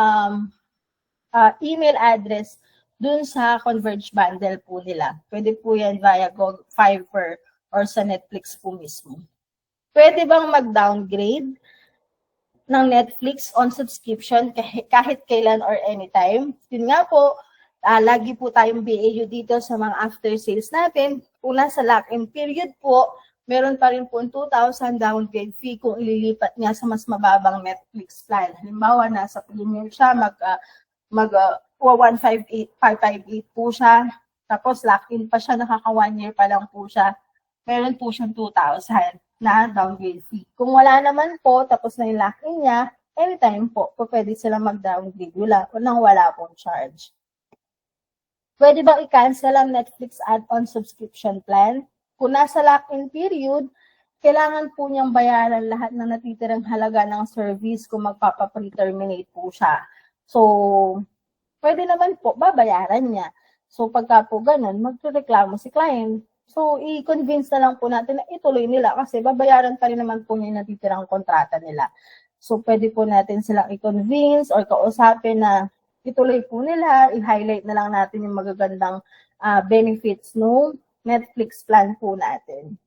email address dun sa Converge bundle po nila. Pwede po yan via Go Fiverr or sa Netflix po mismo. Pwede bang mag-downgrade ng Netflix on subscription kahit kailan or anytime? Yun nga po, lagi po tayong BAU dito sa mga after sales natin. Kung nasa lock-in period po, meron pa rin po 2,000 downgrade fee kung ililipat niya sa mas mababang Netflix plan. Halimbawa, nasa premium siya, 158 po siya. Tapos lock-in pa siya, nakaka 1 year pa lang po siya. Meron po siyang 2,000 na downgrade fee. Kung wala naman po, tapos na yung lock-in niya, anytime po, pwede sila mag-downgrade. Wala pong charge. Pwede bang i-cancel ang Netflix add-on subscription plan? Kung nasa lock-in period, kailangan po niyang bayaran lahat ng natitirang halaga ng service kung magpapa-pre-terminate po siya. So, pwede naman po, babayaran niya. So, pagka po ganun, magreklamo si client. So, i-convince na lang po natin na ituloy nila kasi babayaran pa rin naman po niya yung natitirang kontrata nila. So, pwede po natin silang i-convince or kausapin na ituloy po nila, i-highlight na lang natin yung magagandang benefits no Netflix plan po natin.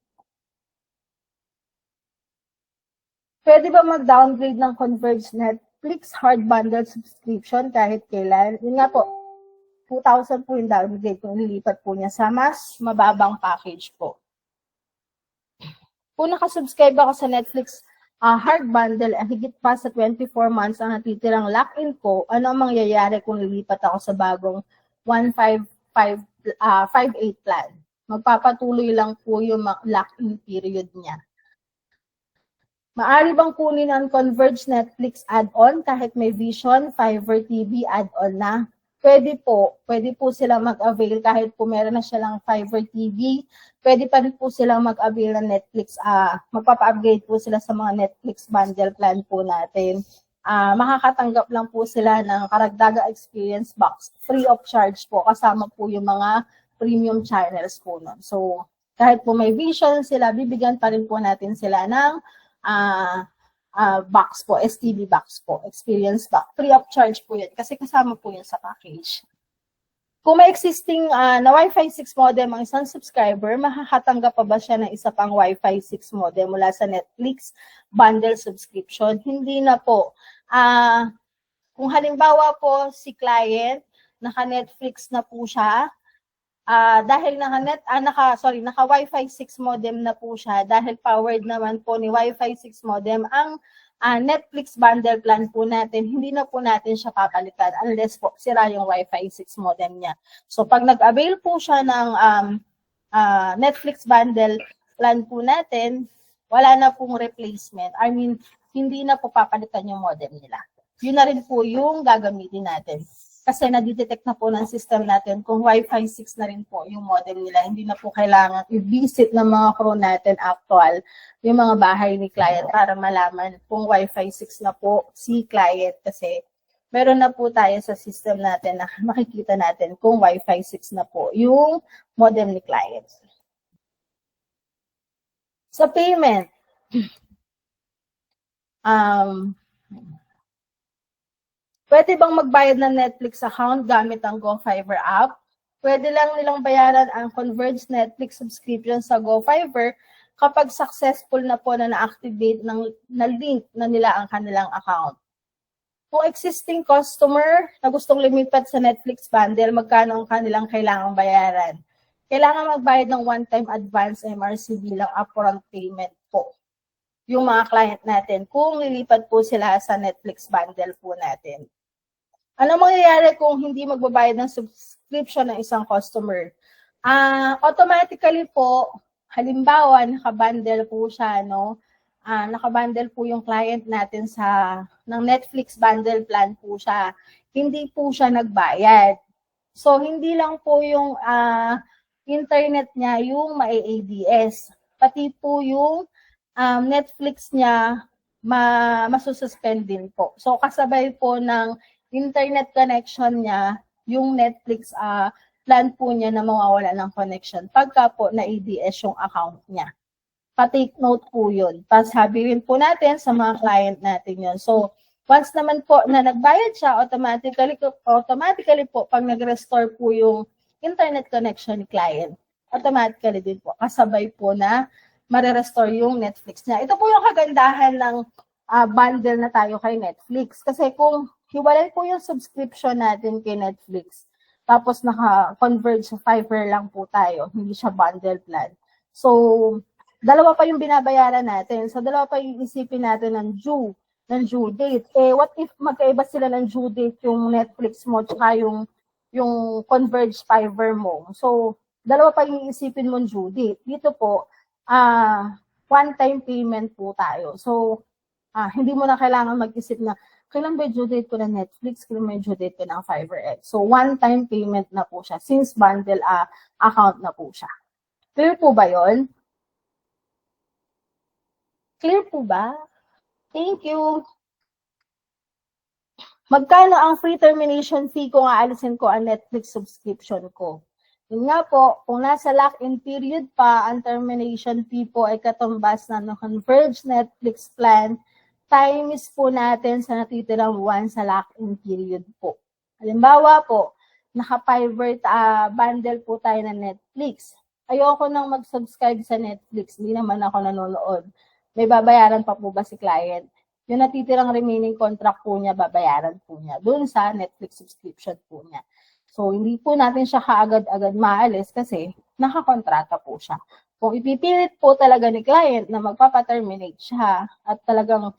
Pwede ba mag-downgrade ng Converge Netflix hard bundle subscription kahit kailan? Yun nga po, 2,000 po yung downgrade kung nilipat po niya sa mas mababang package po. Kung nakasubscribe ako sa Netflix hard bundle, higit pa sa 24 months ang natitirang lock-in ko, ano ang mangyayari kung lilipat ako sa bagong 15558 plan? Magpapatuloy lang po yung lock-in period niya. Maari bang kunin ang Converge Netflix add-on kahit may Vision, Fiverr TV add-on na? Pwede po sila mag-avail kahit po meron na siya lang Fiverr TV. Pwede pa rin po silang mag-avail ng Netflix. Magpapa-upgrade po sila sa mga Netflix bundle plan po natin. Makakatanggap lang po sila ng karagdagang experience box. Free of charge po. Kasama po yung mga premium channels po nun. So, kahit po may Vision sila, bibigyan pa rin po natin sila ng box po, STB box po, experience box. Free of charge po yun kasi kasama po yun sa package. Kung may existing na Wi-Fi 6 modem ang isang subscriber, makakatanggap pa ba siya ng isa pang Wi-Fi 6 modem mula sa Netflix bundle subscription? Hindi na po. Kung halimbawa po si client, naka-Netflix na po siya, dahil naka Wi-Fi 6 modem na po siya, dahil powered naman po ni Wi-Fi 6 modem ang Netflix bundle plan po natin, hindi na po natin siya papalitan unless po sira yung Wi-Fi 6 modem niya. So pag nag-avail po siya ng Netflix bundle plan po natin, wala na pong replacement. I mean, hindi na po papalitan yung modem nila. Yun na rin po yung gagamitin natin. Kasi na-detect na po ng system natin kung Wi-Fi 6 na rin po yung modem nila. Hindi na po kailangan i-visit ng mga crew natin actual yung mga bahay ni client para malaman kung Wi-Fi 6 na po si client. Kasi meron na po tayo sa system natin na makikita natin kung Wi-Fi 6 na po yung modem ni client. Sa payment, pwede bang magbayad ng Netflix account gamit ang GoFiverr app? Pwede lang nilang bayaran ang Converge Netflix subscription sa GoFiverr kapag successful na po na na-activate na link na nila ang kanilang account. Kung existing customer na gustong lumipat sa Netflix bundle, magkano ang kanilang kailangang bayaran? Kailangan magbayad ng one-time advance MRC bilang upfront payment po yung mga client natin kung lilipat po sila sa Netflix bundle po natin. Ano mangyayari kung hindi magbabayad ng subscription ng isang customer? Automatically po, halimbawa, nakabundle po siya, no? Nakabundle po yung client natin ng Netflix bundle plan po siya. Hindi po siya nagbayad. So, hindi lang po yung internet niya yung ma-ADS. Pati po yung Netflix niya masususpend din po. So, kasabay po ng internet connection niya, yung Netflix plan po niya na mawawala ng connection pagka po na-ADS yung account niya. Pa-take note po yun. Pasabi rin po natin sa mga client natin yun. So, Once naman po na nagbayad siya, automatically po, pag nag-restore po yung internet connection ni client, automatically din po, kasabay po na mare-restore yung Netflix niya. Ito po yung kagandahan ng bundle na tayo kay Netflix. Kasi kung hiwalay po yung subscription natin kay Netflix, tapos naka-converge sa Fiverr lang po tayo, hindi siya bundle plan. So, dalawa pa yung binabayaran natin. So, dalawa pa yung isipin natin ng due date. Eh, what if magkaiba sila ng due date yung Netflix mo tsaka yung Converge Fiverr mo? So, dalawa pa yung isipin mo due date. Dito po, one-time payment po tayo. So, hindi mo na kailangan mag-isip na kailan ba yung due date ko ng Netflix, kailan ba yung due date ko ng Fiverr. So, one-time payment na po siya since bundle account na po siya. Clear po ba yon? Clear po ba? Thank you. Magkano ang free termination fee kung aalisin ko ang Netflix subscription ko? Yun nga po, kung nasa lock-in period pa, ang termination fee po ay katumbas na Converge Netflix plan, times po natin sa natitirang buwan sa lock-in period po. Halimbawa po, naka-Fiverr bundle po tayo ng Netflix. Ayoko nang mag-subscribe sa Netflix, hindi naman ako nanonood. May babayaran pa po ba si client? Yung natitirang remaining contract po niya, babayaran po niya doon sa Netflix subscription po niya. So, hindi po natin siya kaagad-agad maalis kasi nakakontrata po siya. Kung ipipilit po talaga ni client na magpapaterminate siya at talagang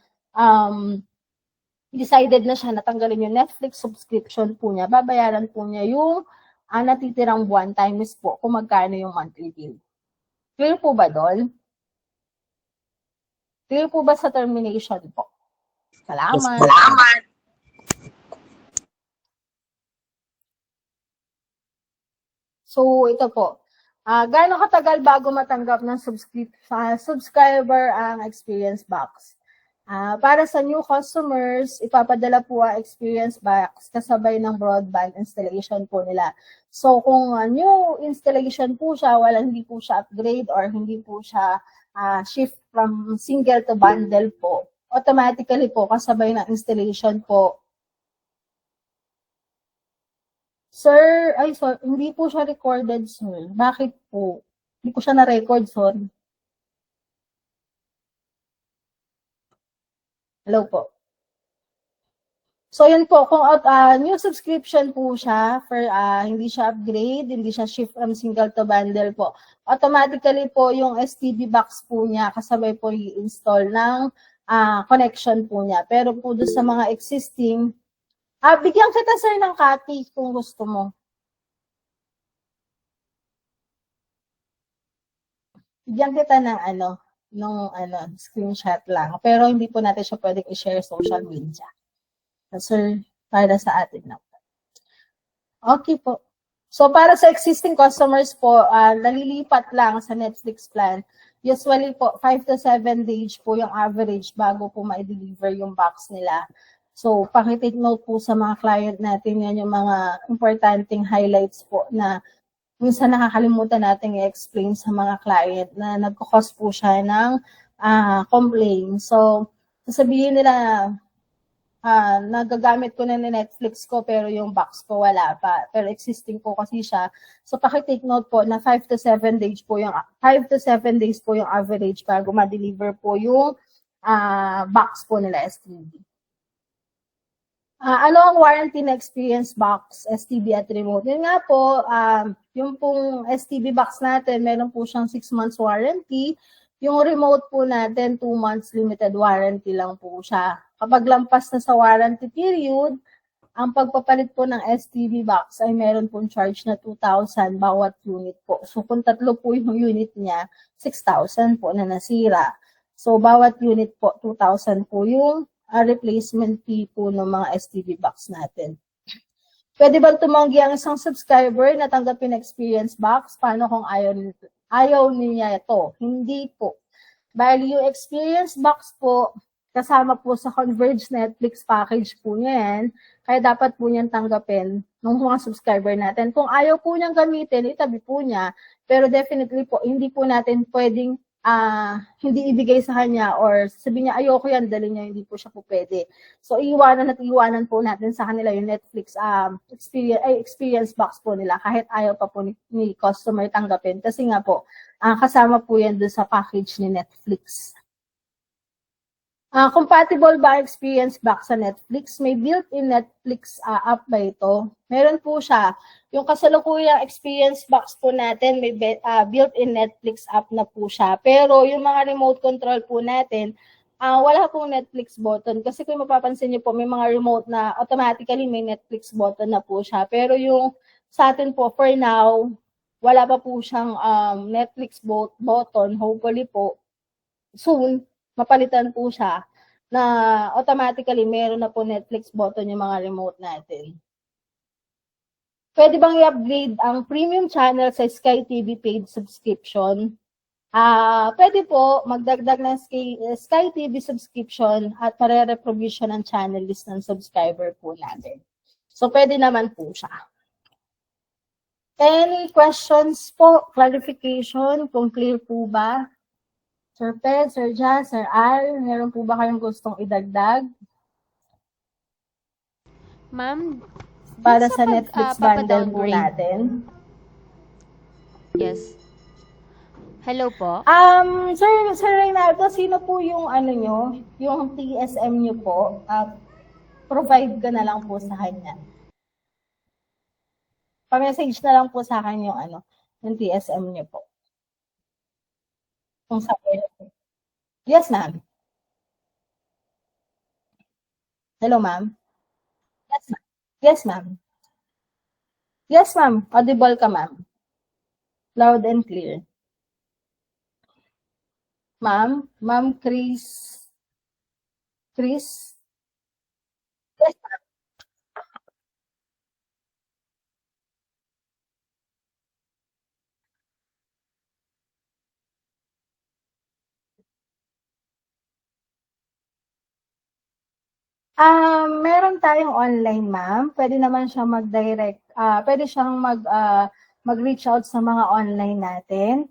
decided na siya natanggalin yung Netflix subscription po niya, babayaran po niya yung natitirang buwan times po kung magkano yung monthly bill. Clear po ba doon? Clear po ba sa termination po? Salamat. Salamat. So, ito po. Gaano katagal bago matanggap ng subscriber ang experience box? Para sa new customers, ipapadala po ang experience box kasabay ng broadband installation po nila. So, kung new installation po siya, hindi po siya upgrade or hindi po siya shift from single to bundle po, automatically po kasabay ng installation po. Sir, hindi po siya recorded, sir. Bakit po? Hindi ko siya na-record, sorry. Hello po. So, yun po. Kung new subscription po siya, hindi siya upgrade, hindi siya shift from single to bundle po, automatically po yung STB box po niya, kasabay po i-install ng connection po niya. Pero po doon sa mga existing, bigyan kita, sir, ng copy kung gusto mo. Bigyan kita ng screenshot lang. Pero hindi po natin siya pwedeng i-share social media. Sir, para sa atin na. Okay po. So, para sa existing customers po, nalilipat lang sa Netflix plan. Usually po, 5 to 7 days po yung average bago po ma-deliver yung box nila. So, pakitake note po sa mga client natin, yan yung mga importanteng highlights po na minsan nakakalimutan natin i-explain sa mga client na nagkakos po siya ng complaint. So, sasabihin nila, nagagamit ko na ni Netflix ko pero yung box ko wala pa. Pero existing po kasi siya. So, pakitake note po na 5 to 7 days po yung average bago ma-deliver po yung box po nila STB. Ano ang warranty na experience box, STB at remote? Yun nga po, yung pong STB box natin, meron po siyang 6 months warranty. Yung remote po natin, 2 months limited warranty lang po siya. Kapag lampas na sa warranty period, ang pagpapalit po ng STB box ay meron pong charge na 2,000 bawat unit po. So kung 3 po yung unit niya, 6,000 po na nasira. So bawat unit po, 2,000 po yung replacement fee po ng mga STB box natin. Pwede bang tumanggi ang isang subscriber na tanggapin experience box? Paano kung ayaw niya ito? Hindi po. Bali yung experience box po, kasama po sa Converge Netflix package po niya yan. Kaya dapat po niyang tanggapin ng mga subscriber natin. Kung ayaw po niyang gamitin, itabi po niya. Pero definitely po, hindi po natin pwedeng hindi ibigay sa kanya or sabi niya ayoko yan, dali niya, hindi po siya po pwede. So iwanan po natin sa kanila yung Netflix experience box po nila kahit ayaw pa po ni customer tanggapin kasi nga po kasama po yan doon sa package ni Netflix. Compatible ba ang experience box sa Netflix? May built-in Netflix app ba ito? Meron po siya. Yung kasalukuyang experience box po natin, may built-in Netflix app na po siya. Pero yung mga remote control po natin, wala pong Netflix button. Kasi kung mapapansin niyo po, may mga remote na automatically may Netflix button na po siya. Pero yung sa atin po, for now, wala pa po siyang Netflix button. Hopefully po, soon, mapalitan po siya na automatically meron na po Netflix button yung mga remote natin. Pwede bang i-upgrade ang premium channel sa Sky TV paid subscription? Pwede po magdagdag ng Sky TV subscription at pare-reprovision ang channel list ng subscriber po natin. So, pwede naman po siya. Any questions po? Clarification? Kung clear po ba? Sir Ped, Sir Jazz, Sir Al, meron po ba kayong gustong idagdag Ma'am, para dun sa Netflix bundle po papadowngrade. natin? Yes. Hello po. Sir Reynaldo, sino po yung nyo, yung TSM nyo po? Provide ka na lang po sa kanya. Pa-message na lang po sa akin yung TSM nyo po. Kung sa Yes, ma'am. Hello, ma'am. Yes, ma'am. Yes, ma'am. Yes, ma'am. Audible ka, ma'am. Loud and clear. Ma'am? Ma'am Chris? Chris? Yes, ma'am. Meron tayong online, ma'am. Pwede naman siyang mag-direct, pwede siyang mag-reach out sa mga online natin.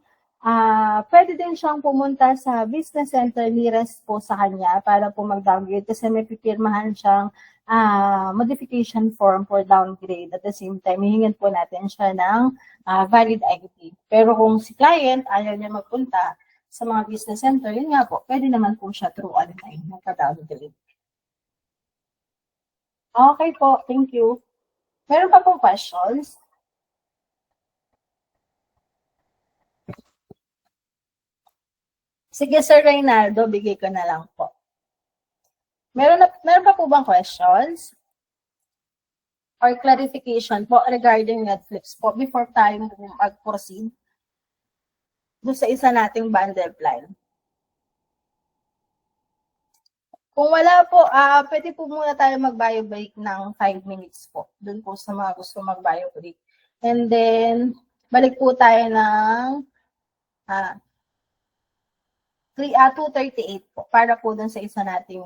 Pwede din siyang pumunta sa business center nearest po sa kanya para po mag-downgrade kasi may pipirmahan siyang modification form for downgrade. At the same time, hihingin po natin siya ng valid ID. Pero kung si client ayaw niya magpunta sa mga business center, yun nga po, pwede naman po siya through online magka-downgrade. Okay po, thank you. Meron pa pong questions? Sige, Sir Reynaldo, bigay ko na lang po. Meron pa po bang questions? Or clarification po regarding Netflix po before tayo mag-proceed doon sa isa nating bundle plan? Kung wala po, pwede po muna tayo mag-bio break ng 5 minutes po. Doon po sa mga gusto mag-bio break. And then, balik po tayo ng 2:38 po para po doon sa isa nating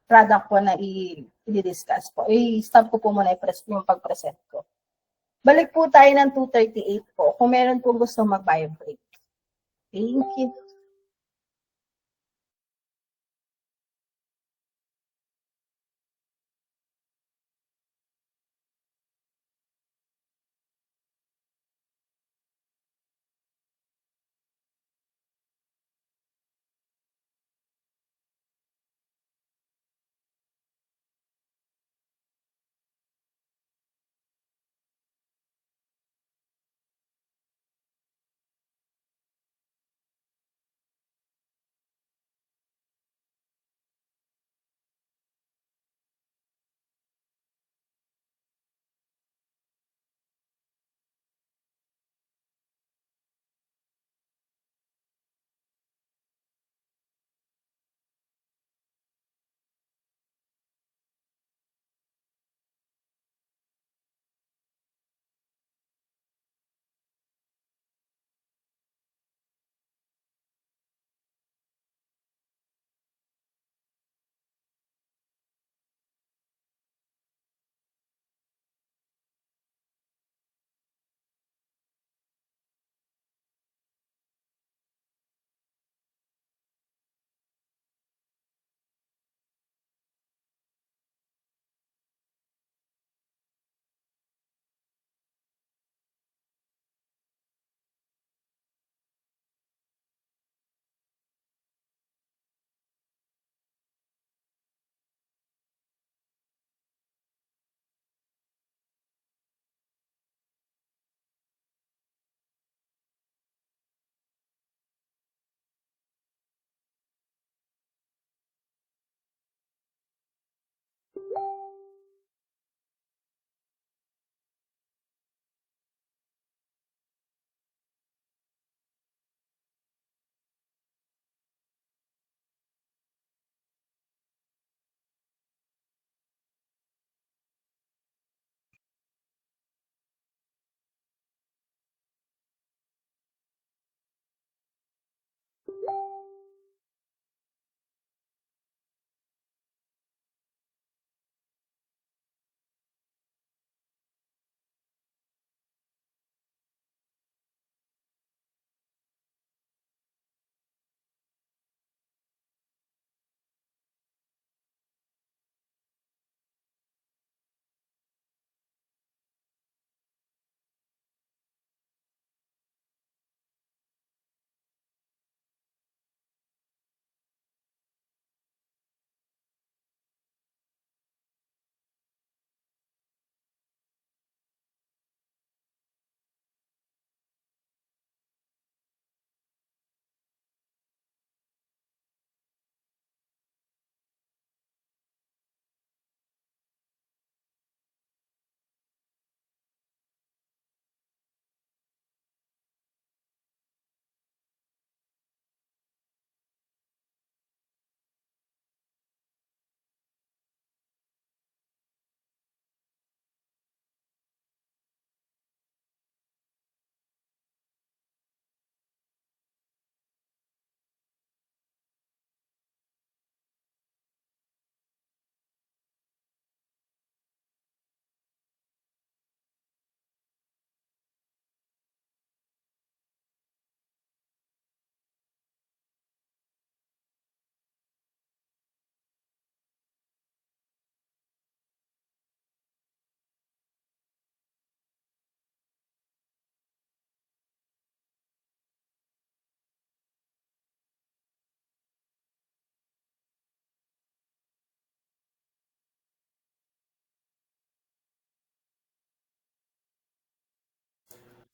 product po na i-discuss po. I-stop ko po muna yung pag-present ko. Balik po tayo ng 2:38 po kung meron po gusto mag-bio break. Thank you.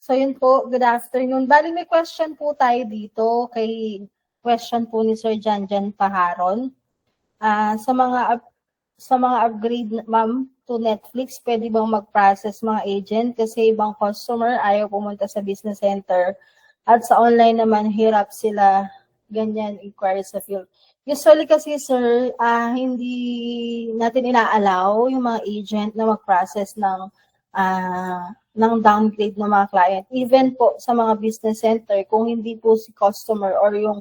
So yun po, good afternoon. Bali may question po tayo dito question po ni Sir Janjan Paharon. Sa mga upgrade ma'am to Netflix, pwede bang mag-process mga agent kasi ibang customer ayaw pumunta sa business center at sa online naman hirap sila ganyan inquire sa field. Usually kasi sir, hindi natin inaalaw yung mga agent na mag-process ng downgrade ng mga client. Even po sa mga business center, kung hindi po si customer or yung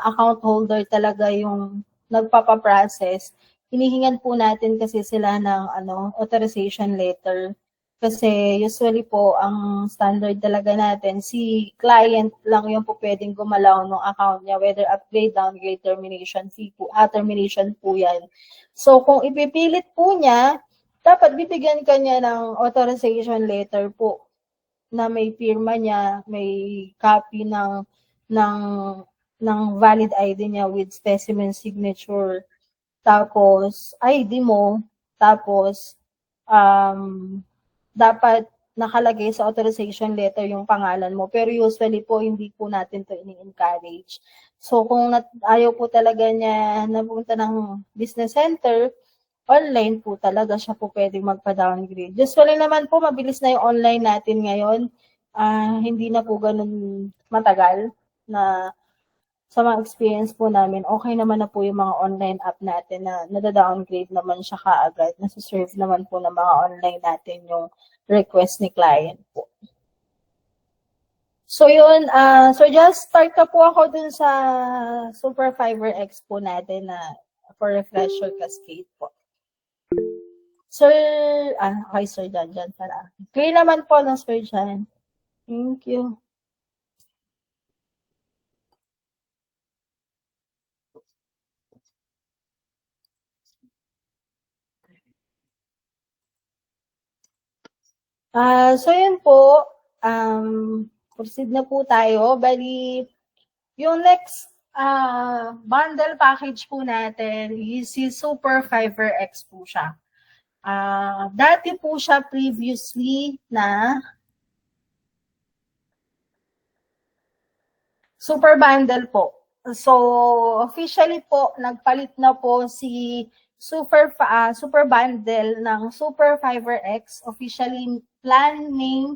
account holder talaga yung nagpapaprocess, hinihingan po natin kasi sila ng authorization letter. Kasi usually po, ang standard talaga natin, si client lang yung po pwedeng gumalaw ng account niya, whether upgrade, downgrade, termination fee po, termination po yan. So kung ipipilit po niya, dapat bibigyan ka niya ng authorization letter po na may pirma niya, may copy ng valid ID niya with specimen signature, tapos ID mo, tapos dapat nakalagay sa authorization letter yung pangalan mo. Pero usually po, hindi po natin to ini-encourage. So kung ayaw po talaga niya napunta ng business center, online po talaga siya po pwedeng magpa-downgrade. Usually naman po, mabilis na yung online natin ngayon. Hindi na po ganun matagal na sa mga experience po namin, okay naman na po yung mga online app natin na nada-downgrade naman siya kaagad. Nasa-serve naman po ng mga online natin yung request ni client po. So yun, so just start ka po ako dun sa Super Fiber X po natin na for refresher cascade po. Sir, okay Sir Janjan para. Clear naman po ng Sir Jan. Thank you. So yun po, proceed na po tayo. Bali, yung next bundle package po natin is si Super Fiber X po siya. Dati po siya previously na Super Bundle po. So, officially po, nagpalit na po si Super Bundle ng Super Fiber X, officially plan name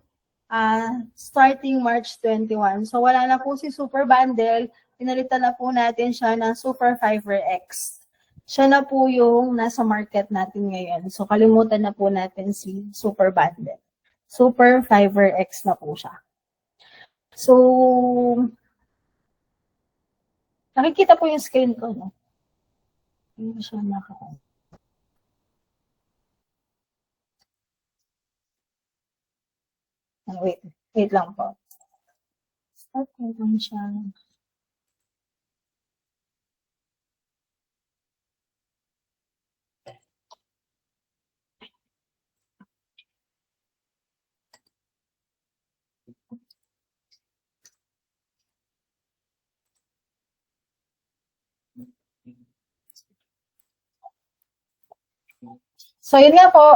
starting March 21. So, wala na po si Super Bundle, pinalitan na po natin siya ng Super Fiber X. Siya na po yung nasa market natin ngayon. So, kalimutan na po natin si Super Bundle. Super Fiber X na po siya. So, nakikita po yung screen ko, no? Hindi siya wait lang po. Okay lang siya. So, yun nga po,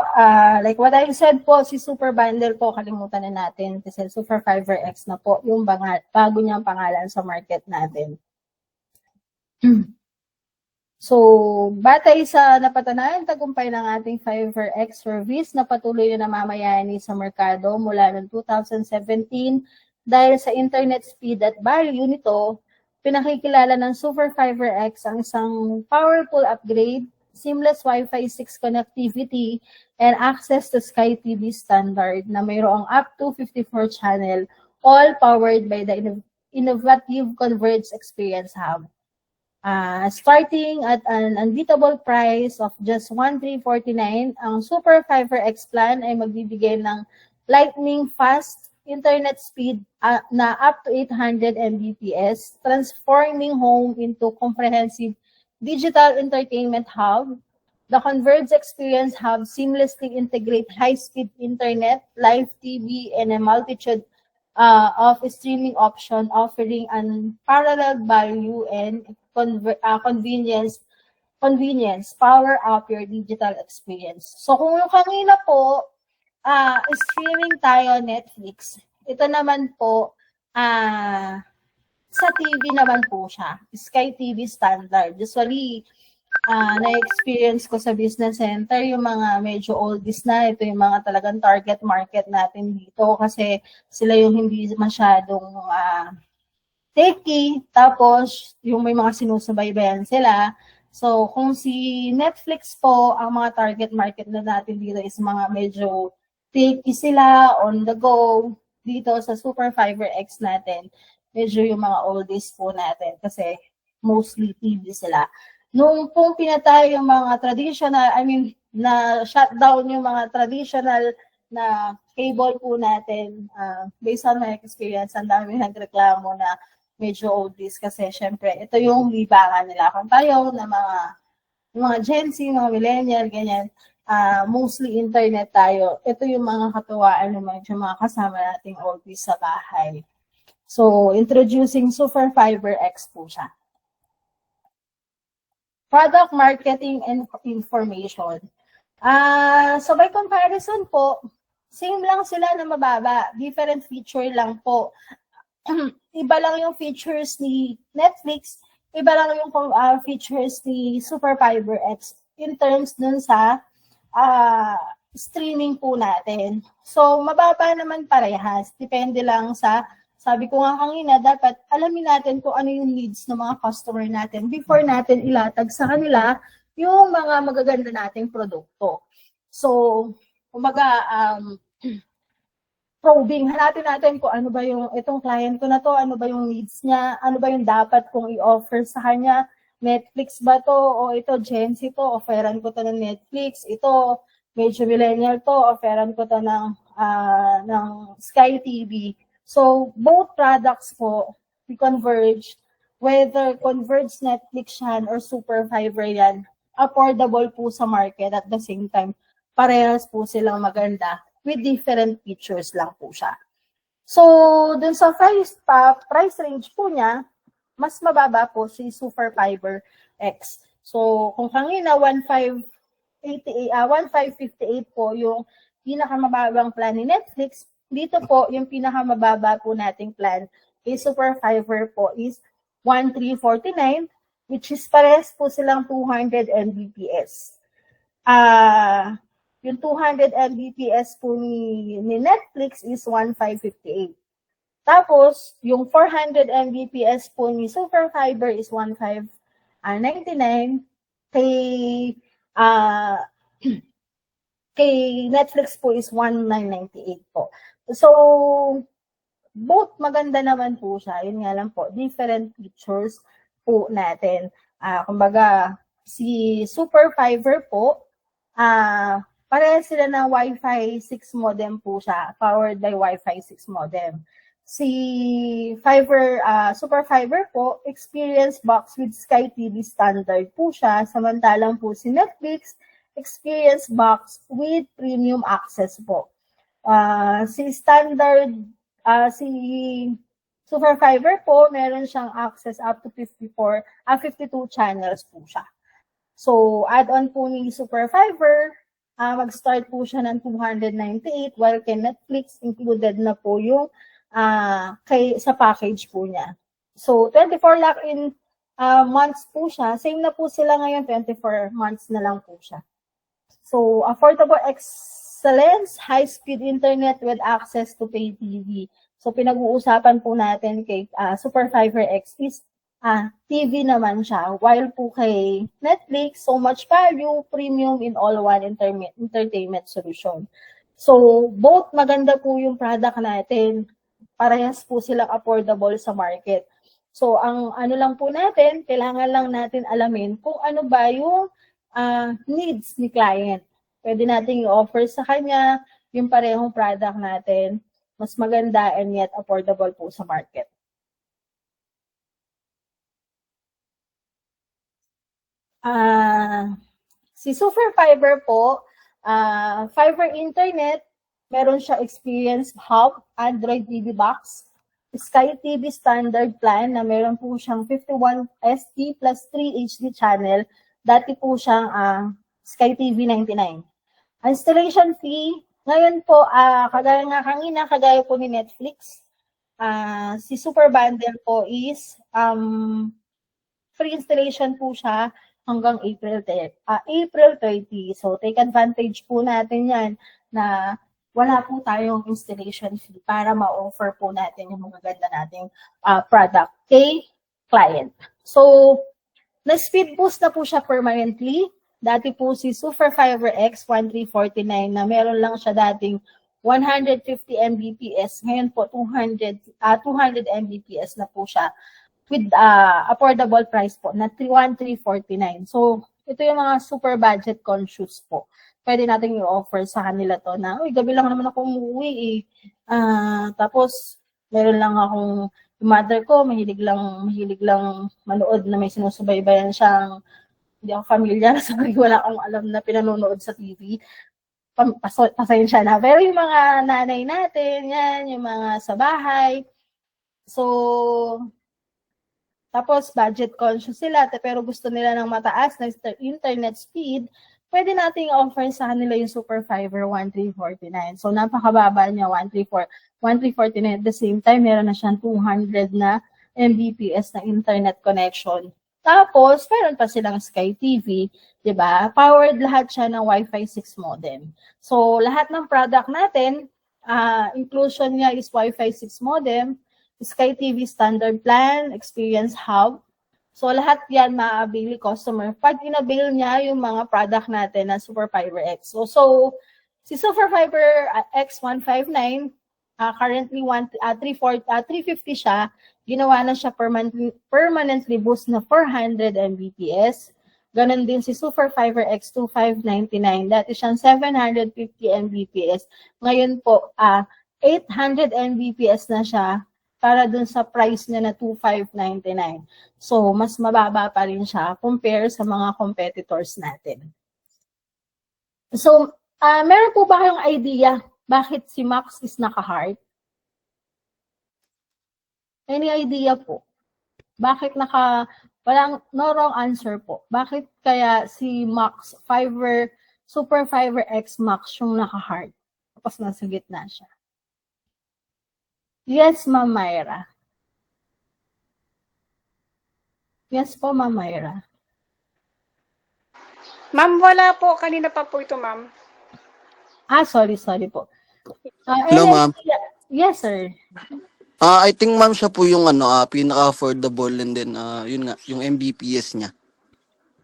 like what I've said po, si Super Bundle po, kalimutan na natin kasi Super Fiber X na po yung bago niyang pangalan sa market natin. So, batay sa napatunayan tagumpay ng ating Fiber X service na patuloy na namamayani sa merkado mula noong 2017 dahil sa internet speed at value nito, pinakikilala ng Super Fiber X ang isang powerful upgrade, seamless Wi-Fi 6 connectivity, and access to Sky TV standard na mayroong up to 54 channel, all powered by the innovative Converged Experience Hub. Starting at an unbeatable price of just $1,349, ang Super Fiber X plan ay magbibigay ng lightning fast internet speed na up to 800 Mbps, transforming home into comprehensive digital entertainment hub. The Converged Experience Hub seamlessly integrate high-speed internet, live TV, and a multitude of streaming option, offering unparalleled value and convenience, power up your digital experience. So kung yung kanina po, streaming tayo Netflix, ito naman po, sa TV naman po siya. Sky TV Standard. Usually, na-experience ko sa business center, yung mga medyo oldies na, ito yung mga talagang target market natin dito kasi sila yung hindi masyadong techy, tapos yung may mga sinusubaybayan sila. So, kung si Netflix po, ang mga target market na natin dito is mga medyo techy sila, on the go, dito sa Super Fiber X natin, medyo yung mga oldies po natin kasi mostly TV sila. Nung pong pinatay yung mga traditional, na shutdown yung mga traditional na cable po natin, based on my experience, ang dami nagreklamo na medyo oldies kasi syempre, ito yung libangan nila. Kung tayo na mga Gen Z, mga millennial, ganyan, mostly internet tayo. Ito yung mga katuwaan ng mga kasama nating oldies sa bahay. So, introducing Super Fiber X po siya. Product marketing and information. So by comparison po, same lang sila na mababa. Different feature lang po. Iba lang yung features ni Netflix, iba lang yung features ni Super Fiber X in terms dun sa streaming po natin. So mababa naman parehas. Depende lang sa, sabi ko nga kanina, dapat alamin natin kung ano yung needs ng mga customer natin before natin ilatag sa kanila yung mga magaganda nating produkto. So, kumbaga, probing, hanapin natin kung ano ba yung, itong client ko na to, ano ba yung needs niya, ano ba yung dapat kong i-offer sa kanya, Netflix ba to, o ito, Gen Z to, offeran ko to ng Netflix, ito, medyo millennial to, offeran ko to ng Sky TV. So, both products po, we converge, whether converge Netflix yan or Super Fiber yan, affordable po sa market at the same time, parehas po silang maganda with different features lang po siya. So, dun sa price range po niya, mas mababa po si Super Fiber X. So, kung kanina 1,558 po yung pinakamababang plan ni Netflix, dito po, yung pinakamababa po nating plan is Super Fiber po is 1,349, which is pares po silang 200 Mbps. Yung 200 Mbps po ni Netflix is 1,558. Tapos, yung 400 Mbps po ni Super Fiber is 1,599. Kay Netflix po is 1,998 po. So, both maganda naman po siya. Yun nga lang po, different features po natin. Kumbaga, si Super Fiber po, pareha sila ng Wi-Fi 6 modem po siya, powered by Wi-Fi 6 modem. Si Super Fiber po, experience box with Sky TV standard po siya, samantalang po si Netflix, experience box with premium access po. Si Super Fiber po, meron siyang access up to 52 channels po siya. So, add-on po ni Super Fiber, mag-start po siya ng 298, while kay Netflix, included na po yung sa package po niya. So, 24 lock-in months po siya. Same na po sila ngayon, 24 months na lang po siya. So, affordable excellence, high-speed internet with access to pay TV. So, pinag-uusapan po natin kay Super Fiber X is TV naman siya. While po kay Netflix, so much value, premium in all-one entertainment solution. So, both maganda po yung product natin. Parehas po silang affordable sa market. So, ang ano lang po natin, kailangan lang natin alamin kung ano ba yung needs ni client. Pwede natin i-offer sa kanya yung parehong product natin, mas maganda and yet affordable po sa market. Si Super Fiber po, fiber internet, meron siya experience hub, Android TV box, Sky TV standard plan na meron po siyang 51 SD plus 3 HD channel. Dati po siyang Sky TV 99. Installation fee, Ngayon po, kagaya nga kanina, kagaya po ni Netflix, si Super Bundle po is free installation po siya hanggang April 30. So, take advantage po natin yan na wala po tayong installation fee para ma-offer po natin yung magaganda nating product kay client. So, na-speed boost na po siya permanently. Dati po si Super Fiber X 1349 na meron lang siya dating 150 Mbps. Ngayon po 200 Mbps na po siya with affordable price po na 1349. So, ito yung mga super budget conscious po. Pwede natin i-offer sa kanila to na, uy, gabi lang naman ako umuwi eh. Tapos, meron lang akong, yung mother ko, mahilig lang manood na may sinusubaybayan siyang, hindi ako familiar, sorry, wala akong alam na pinanonood sa TV. Pasensya na. Pero yung mga nanay natin, yan, yung mga sa bahay. So, tapos budget conscious sila, pero gusto nila ng mataas na internet speed, pwede nating offer sa kanila yung Super Fiber 1349. So, napakababa niya, 1349. At the same time, meron na siyang 200 na Mbps na internet connection. Tapos, meron pa silang Sky TV, di ba? Powered lahat siya ng Wi-Fi 6 modem. So, lahat ng product natin, inclusion niya is Wi-Fi 6 modem, Sky TV standard plan, Experience Hub. So, lahat yan ma-avail customer pag in-avail niya yung mga product natin na Super Fiber X. So si Super Fiber X 159, currently 350 siya. Ginawa na siya permanently boost na 400 Mbps. Ganon din si Super Fiber X 2599. Dati siyang 750 Mbps. Ngayon po, 800 Mbps na siya para dun sa price niya na 2,599. So, mas mababa pa rin siya compare sa mga competitors natin. So, meron po ba kayong idea bakit si Max is naka-heart? Any idea po? Bakit no wrong answer po. Bakit kaya si Max Super Fiber X Max yung naka-heart? Tapos nasa gitna siya. Yes, Ma'am Myra. Yes po, Ma'am Myra. Ma'am, wala po. Kanina pa po ito, ma'am. Sorry po. Hello, ma'am. Yes, sir. I think ma'am siya po yung pinaka-affordable and then yun nga, yung Mbps niya.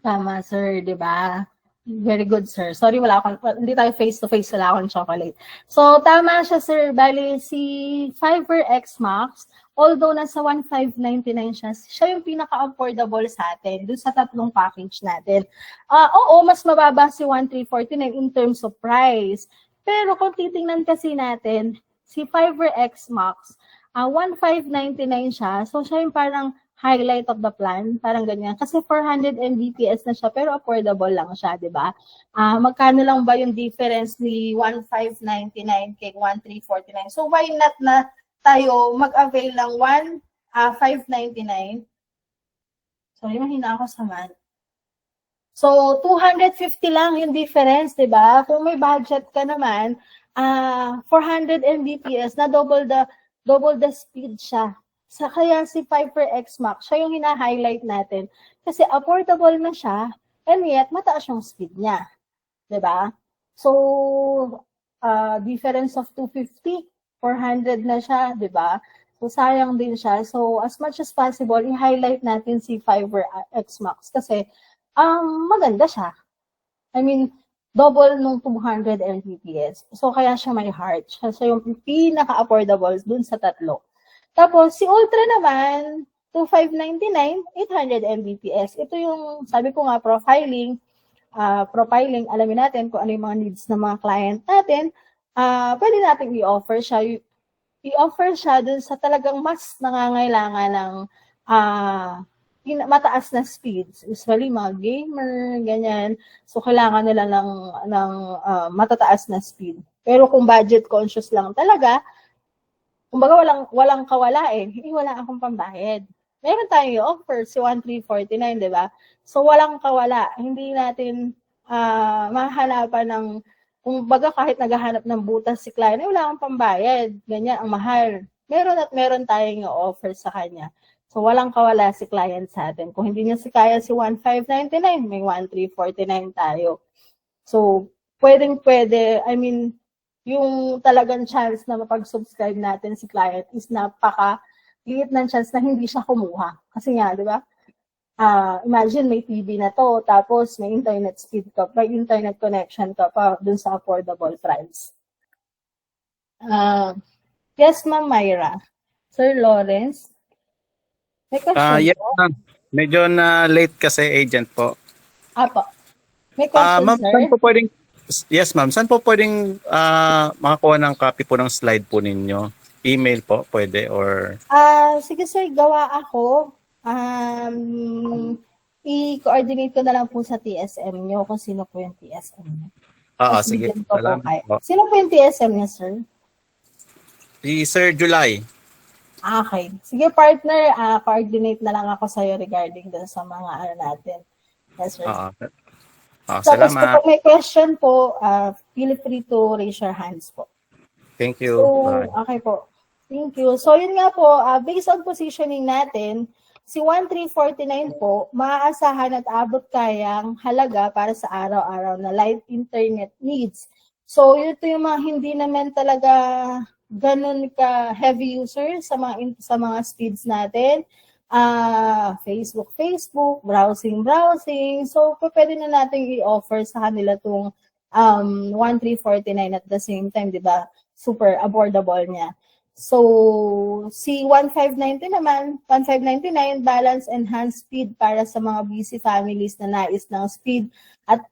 Tama, sir, 'di ba? Very good, sir. Sorry, hindi tayo face-to-face, wala akong chocolate. So, tama siya, sir. Bali, si Fiber X Max, although nasa 1,599 siya yung pinaka-affordable sa atin, dun sa tatlong package natin. Oo, mas mababa si 1,349 in terms of price. Pero kung titingnan kasi natin, si Fiber X Max, 1,599 siya. So, siya yung parang highlight of the plan, parang ganyan. Kasi 400 Mbps na siya, pero affordable lang siya, di ba? Magkano lang ba yung difference ni 1,599 kay 1,349? So, why not na tayo mag-avail ng 1,599? Sorry, mahina ako sa math. So, 250 lang yung difference, di ba? Kung may budget ka naman, 400 Mbps na double the speed siya. Kaya si Fiber X Max, siya yung hina-highlight natin. Kasi affordable na siya, and yet mataas yung speed niya. Diba? So, difference of 250, 400 na siya, diba? So, sayang din siya. So, as much as possible, i-highlight natin si Fiber X Max kasi maganda siya. I mean, double nung 200 Mbps. So, kaya siya may heart. Siya yung pinaka-affordable dun sa tatlo. Tapos, si Ultra naman, 2,599, 800 Mbps. Ito yung, sabi ko nga, profiling. Profiling, alamin natin kung ano yung mga needs ng mga client natin. Pwede natin i-offer siya. I-offer siya dun sa talagang mas nangangailangan ng mataas na speeds. Usually, mga gamer, ganyan. So, kailangan nila ng matataas na speed. Pero kung budget conscious lang talaga, kumbaga walang kawala wala akong pambayad. Meron tayong i-offer si 1,349, di ba? So, walang kawala. Hindi natin mahalapan ng Kung baga kahit naghahanap ng butas si client, wala kang pambayad. Ganyan, ang mahal. Meron at meron tayong offer sa kanya. So, walang kawala si client sa atin. Kung hindi niya kaya si 1,599, may 1,349 tayo. So, pwedeng-pwede, I mean, yung talagang chance na mapag-subscribe natin si client is napaka-liit ng chance na hindi siya kumuha. Kasi nga, di ba? Imagine may TV na to, tapos may internet speed ka, may internet connection ka pa dun sa affordable price. Yes, Ma'am Myra. Sir Lawrence? May question Yes, po? ma'am. Medyo na late kasi agent po. Apo. May question, Ma'am, sir? saan po pwedeng Yes, ma'am. Saan po pwedeng makakuha ng copy po ng slide po ninyo? Email po, pwede or Sige sir, gawa ako. I-coordinate ko na lang po sa TSM nyo kung sino po yung TSM nyo. Tapos sige. bigyan ko po Salamat kayo. po. Sino po yung TSM niya, sir? Si Sir July. Okay. Sige, partner, coordinate na lang ako sa'yo regarding dun sa mga ano natin. Yes, sir. Tapos Salamat. kung may question po, feel free to raise your hands po. Thank you. So, okay po. Thank you. So, yun nga po, based on positioning natin, si 1,349 po, maaasahan at abot kayang halaga para sa araw-araw na light internet needs. So, ito yung mga hindi naman talaga ganun ka heavy user sa mga speeds natin. Facebook, browsing. So, pwede na natin i-offer sa kanila itong 1,349 at the same time, di ba? Super affordable niya. So, si 1,590 naman, 1,599 balance enhanced speed para sa mga busy families na nais ng speed at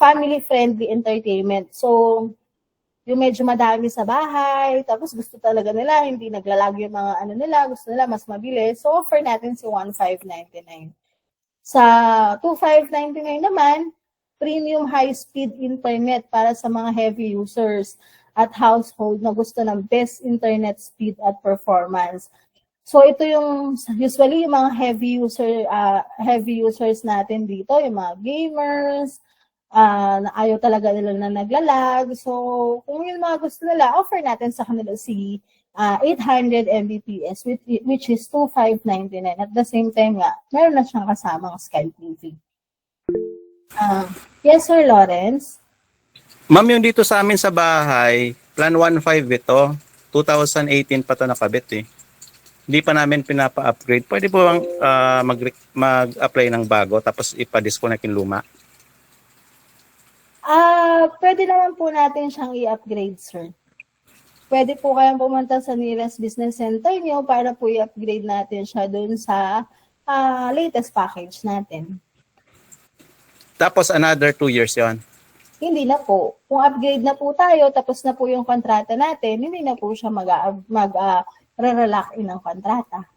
family-friendly entertainment. So, yung medyo madami sa bahay, tapos gusto talaga nila, hindi naglalag yung mga ano nila, gusto nila mas mabilis. So, offer natin si 1,599. Sa 2,599 naman, premium high-speed internet para sa mga heavy users at household na gusto ng best internet speed at performance. So ito yung usually yung mga heavy users natin dito, yung mga gamers, na ayaw talaga nila na naglalag. So kung yung mga gusto nila, offer natin sa kanila si 800 Mbps which is 2,599. At the same time nga, meron na siyang kasamang Sky TV. Yes, Sir Lawrence? Ma'am, yung dito sa amin sa bahay, plan 1.5 ito. 2018 pa ito nakabit eh. Hindi pa namin pinapa-upgrade. Pwede po bang mag-apply ng bago tapos ipa-disconnect yung luma? Pwede naman po natin siyang i-upgrade, sir. Pwede po kayong pumunta sa nearest business center niyo para po i-upgrade natin siya dun sa latest package natin. Tapos another 2 years yon. Hindi na po. Kung upgrade na po tayo, tapos na po yung kontrata natin, hindi na po siya mag-re-relax ng kontrata.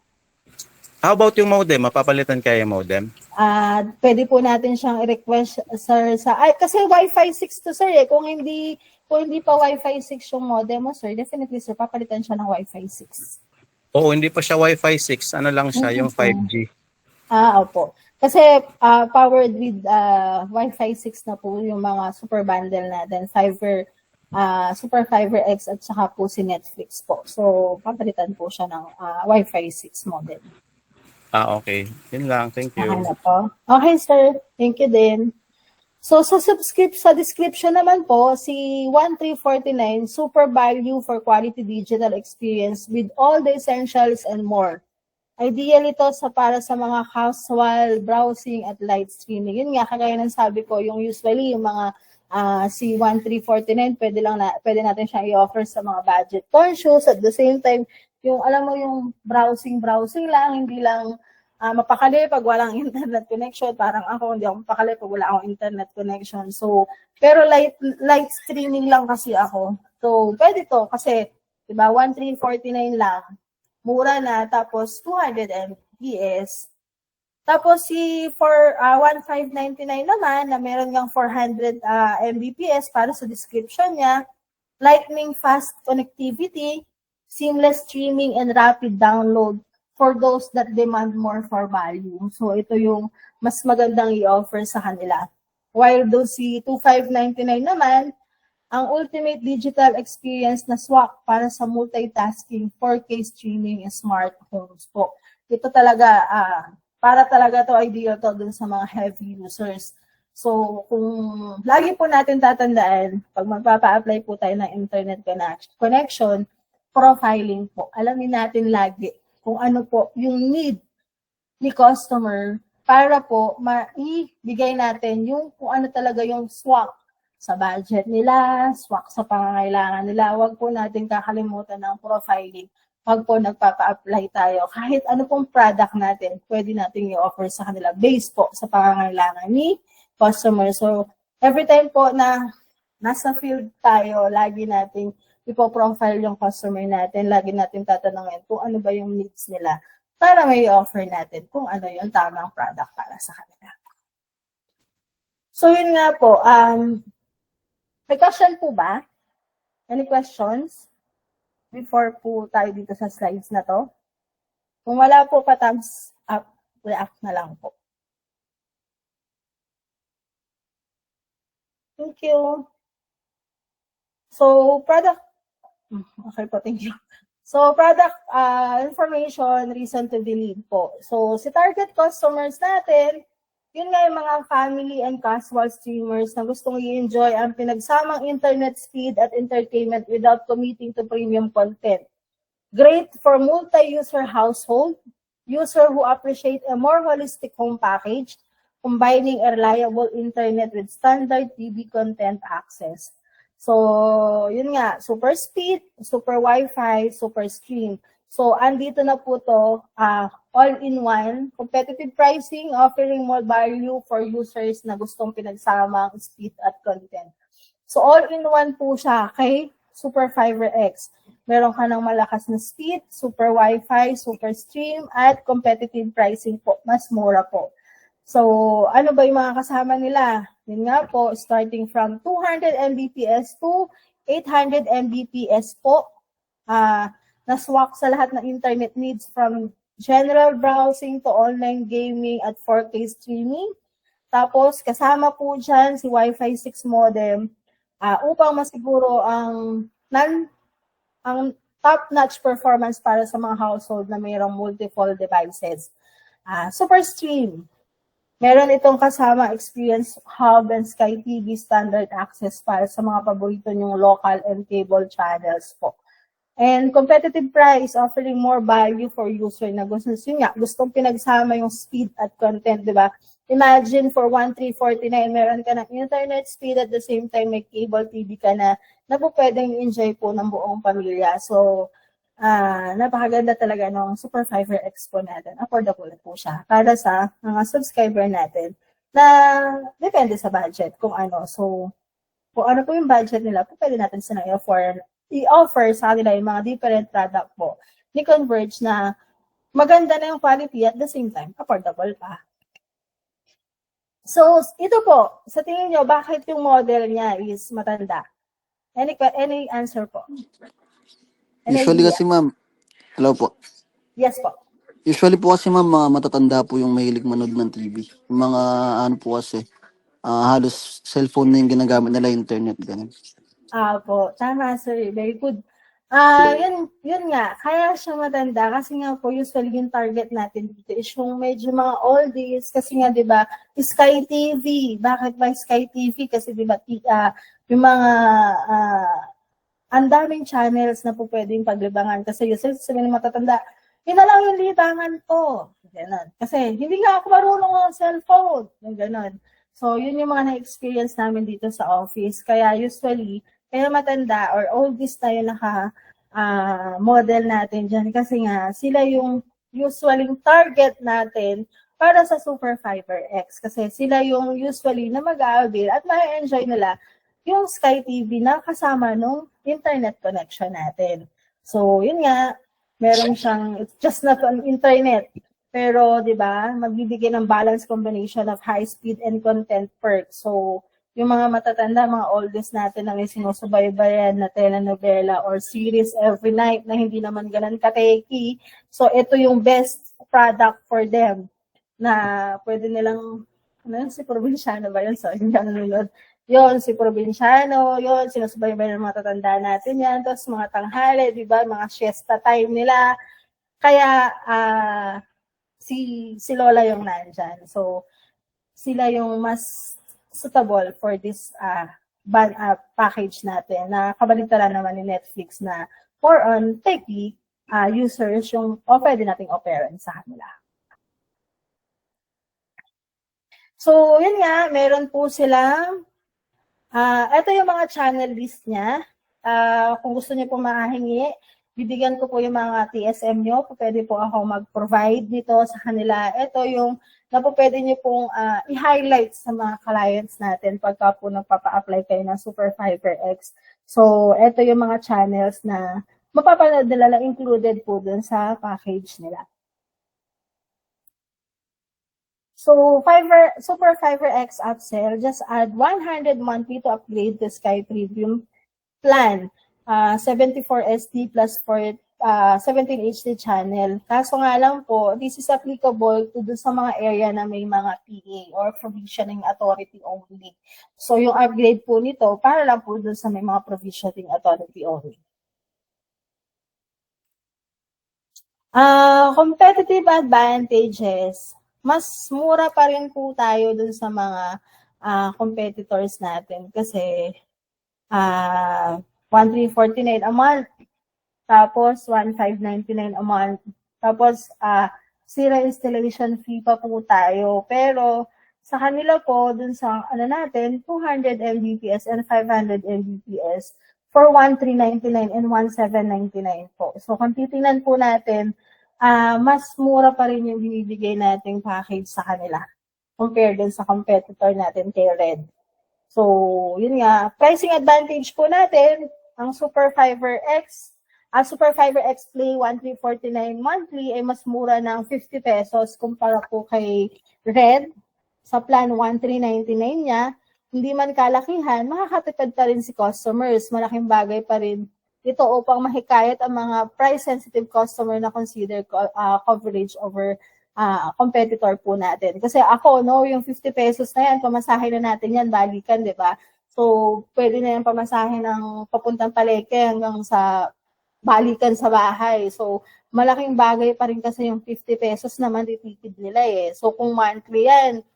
How about yung modem? Mapapalitan kaya yung modem? Pwede po natin siyang i-request, sir, kasi Wi-Fi 6 to, sir. Kung hindi pa Wi-Fi 6 yung modem mo, sir, definitely, sir, papalitan siya ng Wi-Fi 6. Oo, hindi pa siya Wi-Fi 6. Ano lang siya, yung 5G. Opo. Kasi powered with Wi-Fi 6 na po yung mga super bundle natin, Super Fiber X at saka po si Netflix po. So, papalitan po siya ng Wi-Fi 6 model. Okay. Yun lang. Thank you. Okay na po. Okay, sir. Thank you din. So, sa description naman po, si 1,349, super value for quality digital experience with all the essentials and more. Ideal ito para sa mga casual browsing at light streaming. Yun nga, kagaya ng sabi ko, yung usually yung mga si 1,349, pwede natin siyang i-offer sa mga budget conscious. At the same time, yung alam mo yung browsing lang, hindi lang mapakali pag walang internet connection. Parang ako, hindi ako mapakali pag wala akong internet connection. So, pero light streaming lang kasi ako. So, pwede to kasi, diba, 1,349 lang. Mura na, tapos 200 Mbps. Tapos for 1,599 naman, na meron ngang 400 Mbps para sa description niya, lightning fast connectivity, seamless streaming, and rapid download for those that demand more for value. So ito yung mas magandang i-offer sa kanila. While those si 2,599 naman, ang ultimate digital experience na swak para sa multitasking 4K streaming and smart homes po. Ito talaga, para talaga to ideal to dun sa mga heavy users. So, kung lagi po natin tatandaan, pag magpapa-apply po tayo ng internet connection, profiling po. Alamin natin lagi kung ano po yung need ni customer para po maibigay natin yung kung ano talaga yung swak sa budget nila, swak sa pangangailangan nila. Huwag po natin kakalimutan ng profiling. Pag po nagpapa-apply tayo, kahit ano pong product natin, pwede natin i-offer sa kanila based po sa pangangailangan ni customer. So, every time po na nasa field tayo, lagi natin ipo-profile yung customer natin, lagi natin tatanungin kung ano ba yung needs nila para may offer natin kung ano yung tamang product para sa kanila. So, yun nga po. May question po ba? Any questions? Before po tayo dito sa slides na to. Kung wala po, pa-thumbs up, react na lang po. Thank you. So, product, okay po, thank you. So, product information, reason to believe po. So, si target customers natin, yun nga yung mga family and casual streamers na gustong i-enjoy ang pinagsamang internet speed at entertainment without committing to premium content. Great for multi-user household, user who appreciate a more holistic home package, combining a reliable internet with standard TV content access. So, yun nga, super speed, super Wi-Fi, super stream. So, andito na po to, all-in-one, competitive pricing, offering more value for users na gustong pinagsamang speed at content. So, all-in-one po siya kay Super Fiber X. Meron ka ng malakas na speed, super Wi-Fi, super stream, at competitive pricing po. Mas mura po. So, ano ba yung mga kasama nila? Yun nga po, starting from 200 Mbps to 800 Mbps po. Naswak sa lahat ng internet needs from general browsing to online gaming at 4K streaming. Tapos, kasama po dyan si Wi-Fi 6 modem upang masiguro ang top-notch performance para sa mga household na mayroong multiple devices. Super Stream. Meron itong kasama Experience Hub and Sky TV standard access para sa mga paborito nyong local and cable channels po. And competitive price, offering more value for user na gustong pinagsama yung speed at content, di ba? Imagine for 1,349, meron ka ng internet speed at the same time may cable TV ka na po pwedeng enjoy po ng buong pamilya. So, napakaganda talaga ng Super Fiber X po natin. Affordable po siya para sa mga subscriber natin na depende sa budget kung ano. So, kung ano po yung budget nila, po pwede natin sila i-offer sa kanila yung mga different product po ni Converge na maganda na yung quality at the same time, affordable pa. So, ito po, sa tingin nyo, bakit yung model niya is matanda? Any answer po? Usually kasi ma'am, hello po. Yes po. Usually po kasi ma'am, mga matatanda po yung mahilig manood ng TV. Yung mga ano po kasi, halos cellphone na yung ginagamit nila, internet, ganun. Po, tama sir, very good. Yun nga, kaya siya matanda kasi nga po usually yung target natin dito is yung medyo mga oldies kasi nga 'di ba, Sky TV. Bakit ba Sky TV? Kasi 'di ba yung mga ang daming channels na po pwedeng paglibangan kasi usually sabi ng matatanda, yun na lang yung libangan ko. Ganun. Kasi hindi nga ako marunong ng cellphone. Yung ganun. So, yun yung mga na-experience namin dito sa office. Kaya usually, kaya matanda or oldies na yung model natin dyan. Kasi nga, sila yung usually target natin para sa Super Fiber X. Kasi sila yung usually na mag-a-avail at ma-enjoy nila yung Sky TV na kasama nung internet connection natin. So, yun nga, meron siyang, it's just not on internet. Pero, di ba, magbibigay ng balance combination of high speed and content perks. So, yung mga matatanda, mga oldest natin na may sinusubaybayan na telenovela or series every night na hindi naman ganun kateki. So, ito yung best product for them na pwede nilang, ano yun, si Probinsyano ba yun? So, hindi ka nanonood. Yon, si Provinciano, yon, sinusubaybay ng mga tatanda natin yan. Tapos mga tanghali, di ba, mga siesta time nila. Kaya si Lola yung nandyan. So, sila yung mas suitable for this package natin na kabaligtaran naman ni Netflix na more on techie users yung pwede nating operate sa kanila. So, yun nga, meron po silang ito yung mga channel list niya. Kung gusto niyo po makahingi, bibigyan ko po yung mga TSM nyo. Pwede po ako mag-provide dito sa kanila. Ito yung na po pwede niyo pong i-highlight sa mga clients natin pagka po nagpapa-apply kayo ng Super Fiber X. So, ito yung mga channels na mapapanood nila na included po dun sa package nila. So, Super Fiber X upsell, just add 100 monthly to upgrade the Sky Premium plan. 74 SD plus 17 HD channel. Kaso nga lang po, this is applicable to do sa mga area na may mga PA or provisioning authority only. So, yung upgrade po nito, para lang po dun sa may mga provisioning authority only. Competitive advantages. Mas mura pa rin po tayo dun sa mga competitors natin kasi 1,349 a month, tapos 1,599 a month, tapos zero installation fee pa po tayo. Pero sa kanila po, dun sa natin, 200 Mbps and 500 Mbps for 1,399 and 1,799 po. So kung titingnan po natin, mas mura pa rin yung binibigay nating package sa kanila compared din sa competitor natin kay Red. So, yun nga, pricing advantage po natin, ang Super Fiber X Play 1,349 monthly ay mas mura ng 50 pesos kumpara po kay Red. Sa plan 1,399 niya, hindi man kalakihan, makakatipid pa rin si customers. Malaking bagay pa rin ito upang mahikayat ang mga price-sensitive customer na consider coverage over competitor po natin. Kasi ako, yung 50 pesos na yan, pamasahe na natin yan, balikan, di ba? So, pwede na yan pamasahe ng papuntang palengke hanggang sa balikan sa bahay. So, malaking bagay pa rin kasi yung 50 pesos naman ditipid nila eh. So, kung monthly yan,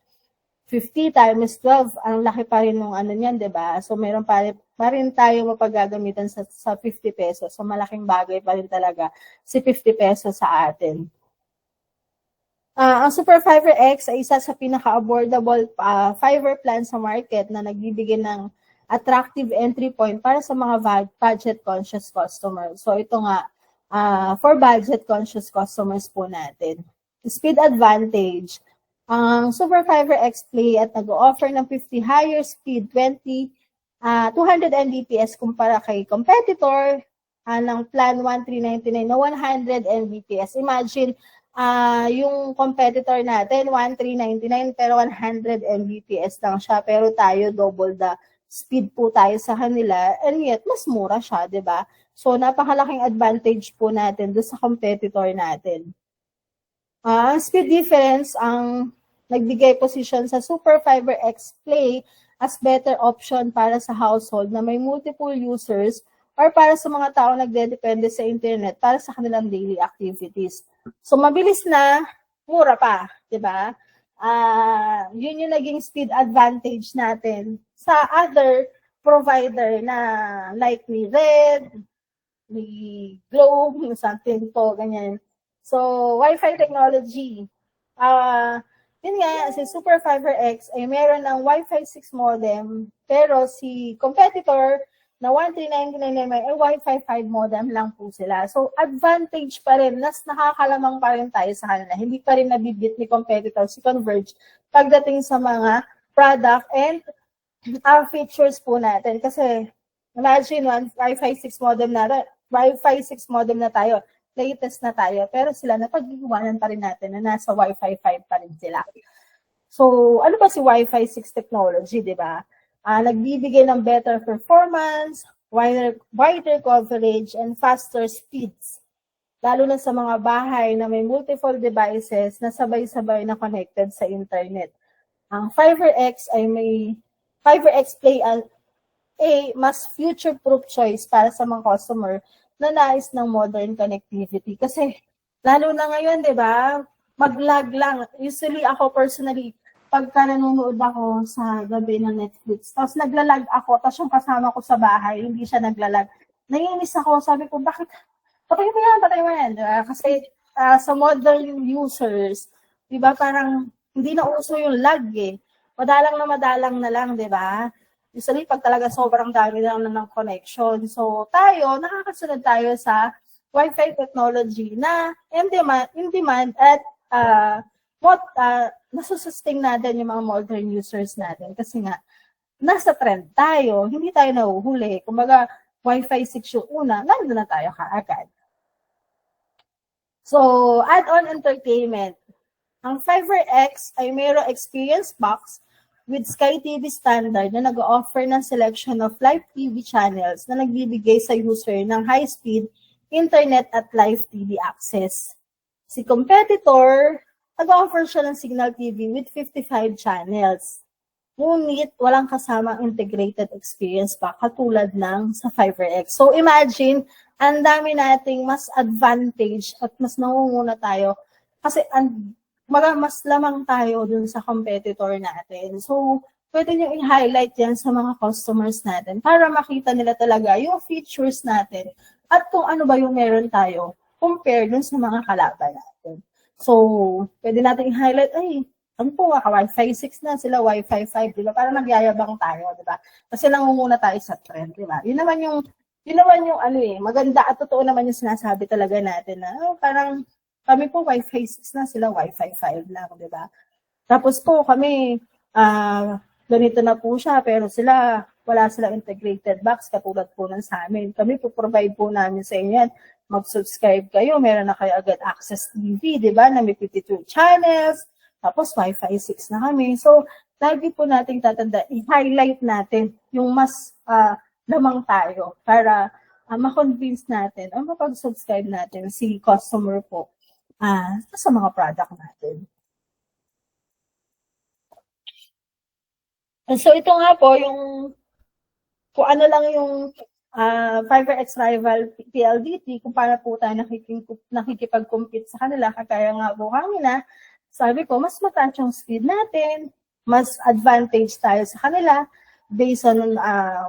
50 times 12, ang laki pa rin ng niyan, di ba? So, meron pa rin tayo mapagagamitan sa 50 pesos. So, malaking bagay pa rin talaga si 50 pesos sa atin. Ang Super Fiber X ay isa sa pinaka-affordable fiber plan sa market na nagbibigay ng attractive entry point para sa mga budget-conscious customers. So, ito nga, for budget-conscious customers po natin. Speed advantage. Ang Super Fiber X Play at nag-offer ng 50 higher speed, 200 Mbps kumpara kay competitor ng plan 1,399 na 100 Mbps. Imagine, yung competitor natin, 1,399 pero 100 Mbps lang siya. Pero tayo, double the speed po tayo sa kanila and yet, mas mura siya, di ba? So, napakalaking advantage po natin doon sa competitor natin. Speed difference ang nagbigay position sa Super Fiber X Play as better option para sa household na may multiple users or para sa mga tao nagdedepende sa internet para sa kanilang daily activities. So, mabilis na, mura pa, di ba? Yun yung naging speed advantage natin sa other provider na like ni Red, ni Globe, something po, ganyan. So, Wi-Fi technology. Yun nga, si Super Fiber X ay meron ng Wi-Fi 6 modem, pero si competitor na 1,399 ay Wi-Fi 5 modem lang po sila. So, advantage pa rin, nakakalamang pa rin tayo sa kanila. Hindi pa rin nabibit ni competitor si Converge pagdating sa mga product and features po natin. Kasi, imagine, Wi-Fi 6 modem na tayo. Latest na tayo, pero sila napag-iwanan pa rin natin na nasa Wi-Fi 5 pa rin sila. So, ano ba si Wi-Fi 6 technology, di ba? Nagbibigay ng better performance, wider coverage, and faster speeds. Lalo na sa mga bahay na may multiple devices na sabay-sabay na connected sa internet. Ang Fiber X ay may FiberX Play mas future-proof choice para sa mga customer na nais ng modern connectivity. Kasi, lalo na ngayon, di ba, mag-lag lang. Usually, ako personally, pagka nanonood ako sa gabi ng Netflix, tapos naglalag ako, tapos yung kasama ko sa bahay, hindi siya naglalag. Naiinis ako, sabi ko, bakit? Patay mo yan. Diba? Kasi sa modern users, di ba, parang hindi na uso yung lag eh. Madalang na lang, di ba? Usually, pag talaga sobrang dami lang ng connection. So, nakakasunod tayo sa Wi-Fi technology na in demand at nasusustain natin yung mga modern users natin. Kasi nga, nasa trend tayo, hindi tayo nahuhuli. Kumbaga, Wi-Fi 6 yung una, nandun na tayo kaagad. So, add-on entertainment. Ang FiberX ay mayroong experience box with Sky TV standard na nag-offer ng selection of live TV channels na nagbibigay sa user ng high-speed internet at live TV access. Si competitor, nag-offer siya ng Signal TV with 55 channels. Ngunit walang kasamang integrated experience pa katulad ng sa FiberX. So imagine, ang dami nating mas advantage at mas nangunguna tayo kasi mas lamang tayo dun sa competitor natin. So, pwede nyo i-highlight yan sa mga customers natin para makita nila talaga yung features natin at kung ano ba yung meron tayo compare dun sa mga kalaban natin. So, pwede natin i-highlight, Wi-Fi 6 na, sila Wi-Fi 5, di ba? Para nagyayabang tayo, di ba? Kasi nangunguna tayo sa trend, di ba? Yun naman yung maganda at totoo naman yung sinasabi talaga natin na parang kami po Wi-Fi 6 na, sila Wi-Fi 5 lang, di ba? Tapos po kami, ganito na po siya, pero wala silang integrated box katulad po ng sa amin. Kami po provide po namin sa inyo yan. Mag-subscribe kayo, meron na kayo agad access TV, di ba? Na may 52 channels, tapos Wi-Fi 6 na kami. So, lagi po nating tatanda, i-highlight natin yung mas lamang tayo para ma-convince natin o mapag-subscribe natin si customer po sa mga product natin. So, ito nga po yung kung ano lang yung FiberX rival PLDT, kung paano po tayo nakikipag-compete sa kanila, kagaya nga po kami na, sabi ko, mas mataas yung speed natin, mas advantage tayo sa kanila, based on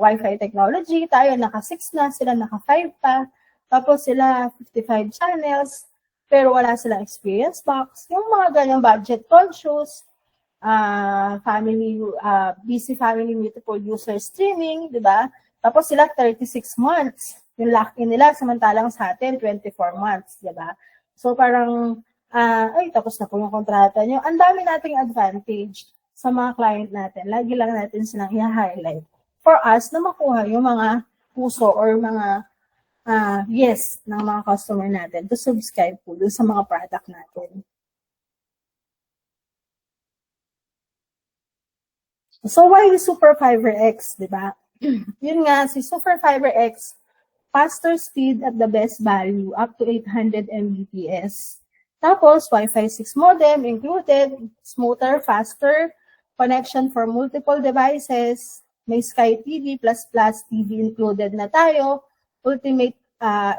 Wi-Fi technology, tayo naka-6 na, sila naka-5 pa, tapos sila 55 channels, pero wala silang experience box, yung mga ganyang budget conscious, busy family multiple user streaming, di ba? Tapos sila 36 months. Yung lock-in nila, samantalang sa atin, 24 months, di ba? So parang, tapos na po yung kontrata nyo. Ang dami nating advantage sa mga client natin. Lagi lang natin silang i-highlight for us na makuha yung mga puso or mga yes ng mga customer natin to subscribe po dun sa mga product natin. So why Super FiberX, di ba? Yun nga, si Super FiberX, faster speed at the best value, up to 800 Mbps. Tapos, Wi-Fi 6 modem included, smoother, faster, connection for multiple devices, may Sky TV++ TV included na tayo, ultimate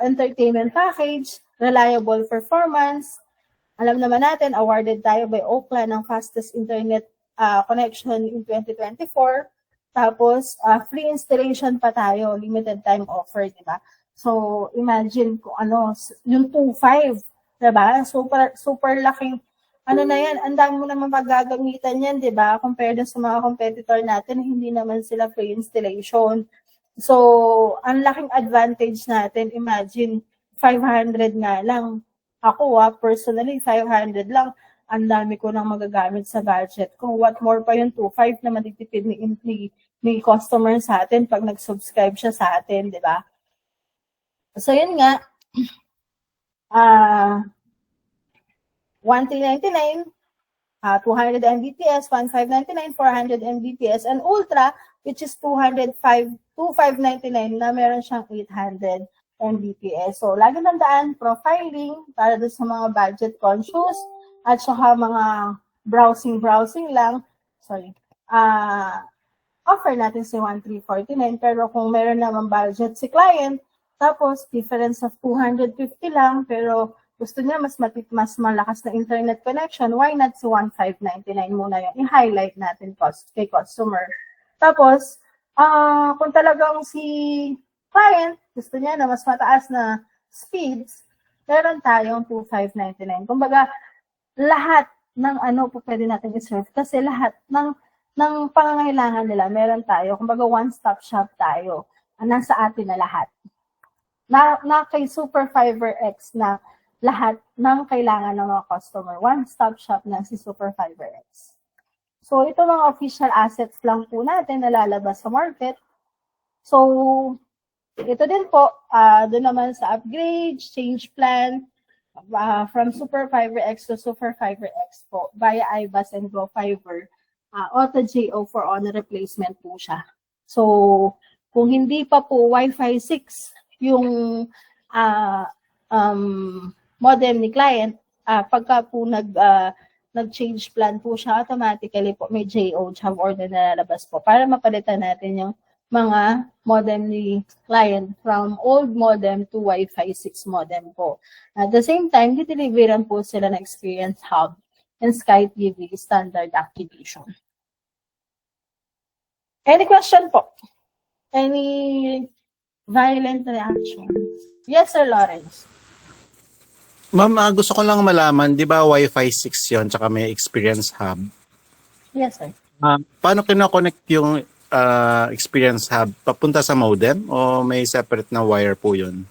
entertainment package, reliable performance. Alam naman natin, awarded tayo by Ookla ng fastest internet connection in 2024. Tapos, free installation pa tayo, limited time offer, di ba? So, imagine kung yung 2.5, di ba? Super laking, na yan, ang dami mo naman magagamitan yan, di ba? Compared sa mga competitor natin, hindi naman sila free installation. So, ang laking advantage natin, imagine, 500 nga lang. Ako, personally, 500 lang. Ang dami ko nang magagamit sa budget ko. What more pa yung 2.5 na matitipid ni customer sa atin pag nag-subscribe siya sa atin, di ba? So, yun nga. 1,399, 200 Mbps, 1,599, 400 Mbps, and Ultra, which is 2,599 na meron siyang 800 Mbps. So, lagi tandaan, profiling para doon sa mga budget conscious at saka mga browsing lang. Sorry. offer natin si 1,349. Pero kung meron naman budget si client, tapos difference of 250 lang, pero gusto niya mas malakas na internet connection, why not si 1,599 muna yung i-highlight natin kay customer. Tapos, kung talagang si client, gusto niya na mas mataas na speeds, meron tayong 2,599. Kumbaga, lahat ng po pwede natin i-serve kasi lahat ng pangangailangan nila meron tayo. Kumbaga, one-stop shop tayo. Nasa atin na lahat. Na kay Super Fiber X na lahat ng kailangan ng mga customer. One-stop shop na si Super Fiber X. So, ito mga official assets lang po natin na lalabas sa market. So, ito din po, doon naman sa upgrade, change plan, from Super Fiber X to Super Fiber X po, via iBus and Go Fiber, Auto JO for on replacement po siya. So, kung hindi pa po Wi-Fi 6 yung modem ni client, pagka po nag-change plan po siya, automatically po may JO job order na lalabas po para mapalitan natin yung mga modem ni client from old modem to Wi-Fi 6 modem po. At the same time, dideliveran po sila ng Experience Hub and Sky TV standard activation. Any question po? Any violent reaction? Yes, Sir Lawrence. Ma'am, gusto ko lang malaman, di ba Wi-Fi 6 yon tsaka may Experience Hub? Yes, sir. Paano kinoconnect yung Experience Hub? Papunta sa modem o may separate na wire po yun?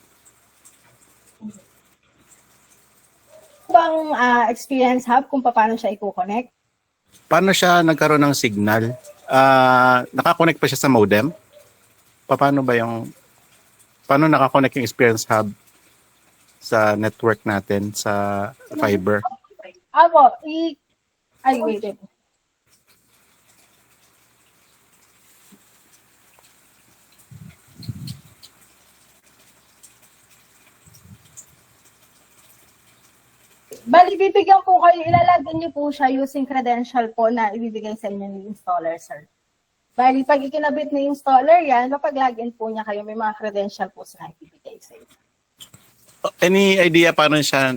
Bang Experience Hub kung paano siya i-connect? Paano siya nagkaroon ng signal? Nakakonect pa siya sa modem? Paano nakakonect yung Experience Hub sa network natin sa fiber? Wait. Bali, bibigyan po kayo, ilalagyan niyo po siya using credential po na ibibigay sa inyo ng installer, sir. Bali, pag ikinabit na installer yan, mapag-login po niya kayo, may mga credential po sa ibibigay sa inyo. Any idea paano siya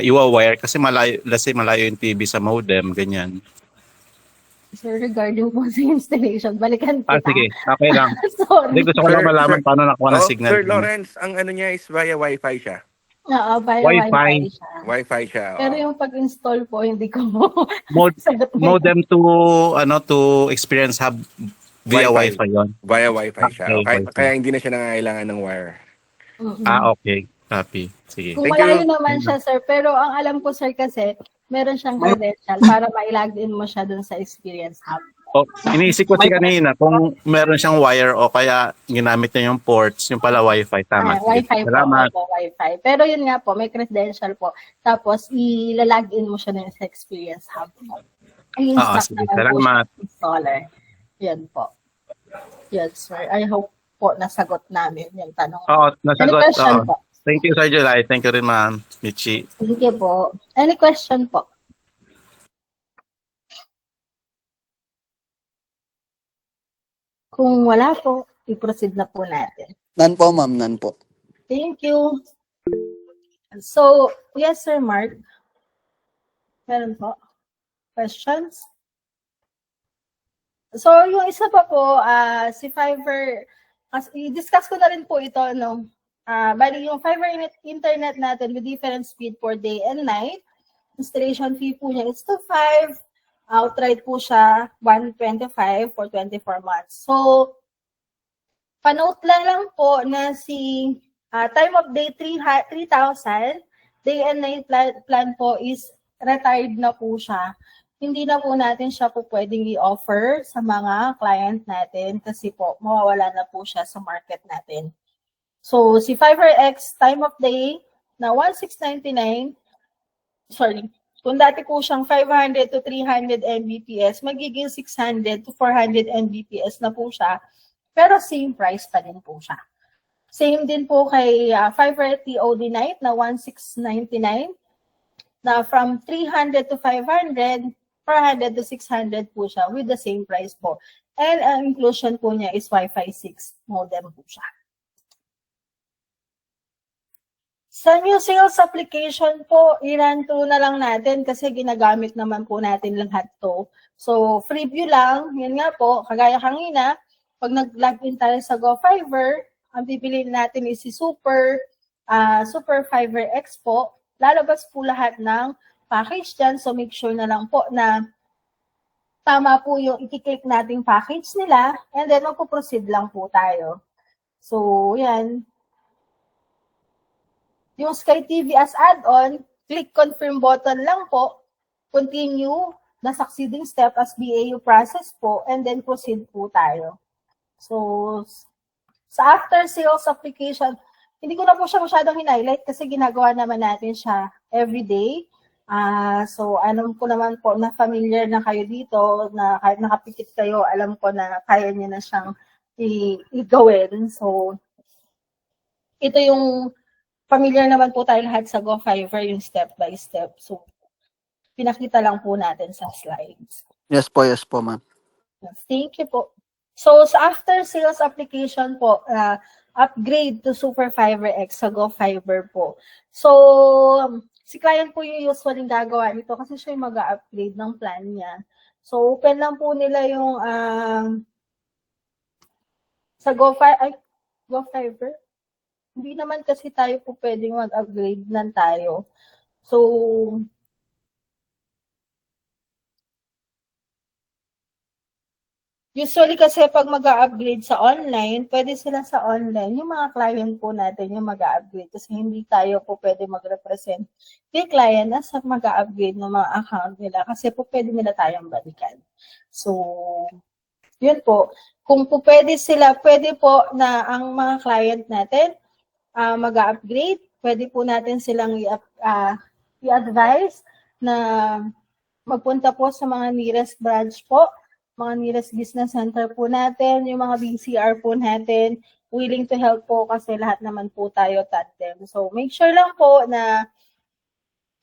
iwa-wire? Kasi malayo yung TV sa modem, ganyan. Sir, regarding po sa installation, balikan po. Sige. Okay lang. Sorry. Hindi, gusto ko lang malaman paano nakuha ng signal. Sir Lawrence, ang ano niya is via Wi-Fi siya. Oo, via Wi-Fi. Wi-Fi siya. Wi-Fi siya. Pero yung pag-install po, hindi ko mo. Modem to Experience Hub via Wi-Fi yon. Via Wi-Fi siya. Okay, Kaya hindi na siya nangangailangan ng wire. Okay. Copy. Sige. Kung malayo naman siya, sir. Pero ang alam ko, sir, kasi meron siyang credential para ma-login mo siya dun sa Experience Hub. Iniisip ko kanina kung meron siyang wire o kaya ginamit niya yung ports, yung pala Wi-Fi. Tama. Wi-Fi Salamat. po, Wi-Fi. Pero yun nga po, may credential po. Tapos, ilalagin mo siya sa Experience Hub. Sige. Salamat. Installer. Yan po. Yes, sir. I hope po nasagot namin yung tanong. Nasagot. Any question po? Thank you, Sir July. Thank you rin, ma'am. Michi. Thank you po. Any question po? Kung wala po, i-proceed na po natin. None po, ma'am. None po. Thank you. So, yes, Sir Mark. Meron po. Questions? So, yung isa pa po, si Fiverr, i-discuss ko na rin po ito, no? Bali, yung Fiverr internet natin with different speed for day and night, installation fee po niya is 2.5. Outright po siya, 125 for 24 months. So, panote lang po na si time of day 3,000, day and night plan po is retired na po siya. Hindi na po natin siya po pwedeng i-offer sa mga client natin kasi po mawawala na po siya sa market natin. So, si Fiverr X time of day na 1,699, kung dati po siyang 500 to 300 Mbps, magiging 600 to 400 Mbps na po siya. Pero same price pa din po siya. Same din po kay Fiverr TOD Night na 1,699 na from 300 to 500, 400 to 600 po siya with the same price po. And ang inclusion po niya is Wi-Fi 6 modem po siya. Sa new sales application po, i-run through na lang natin kasi ginagamit naman po natin lahat to. So, freeview lang. Yan nga po, kagaya kanina, pag nag-login tayo sa GoFiverr, ang pipiliin natin is si Super Fiverr X po. Lalabas po lahat ng package dyan. So, make sure na lang po na tama po yung i-click nating package nila. And then, magpo-proceed lang po tayo. So, yan. Yung Sky TV as add-on, click confirm button lang po, continue the succeeding step as BAU process po, and then proceed po tayo. So, sa after sales application, hindi ko na po siya masyadong highlight kasi ginagawa naman natin siya everyday. So, alam ko naman po na familiar na kayo dito, na kahit nakapikit kayo, alam ko na kaya niyo na siyang i-gawin. So, ito yung familiar naman po tayo lahat sa GoFiverr, yung step by step. So, pinakita lang po natin sa slides. Yes po, ma'am. Thank you po. So, sa after sales application po, upgrade to Super Fiverr X sa GoFiverr po. So, si client po yung usually gagawa nito kasi siya yung mag-upgrade ng plan niya. So, open lang po nila yung sa GoFiverr. Hindi naman kasi tayo po pwedeng mag-upgrade ng tayo. So, usually kasi pag mag-upgrade sa online, pwede sila sa online. Yung mga client po natin yung mag-upgrade kasi hindi tayo po pwede mag-represent kay client na sa mag-upgrade ng mga account nila kasi po pwede nila tayong balikan. So, yun po. Kung po pwede sila, pwede po na ang mga client natin mag-upgrade, pwede po natin silang i-advise na magpunta po sa mga nearest branch po, mga nearest business center po natin, yung mga BCR po natin, willing to help po kasi lahat naman po tayo tandem. So, make sure lang po na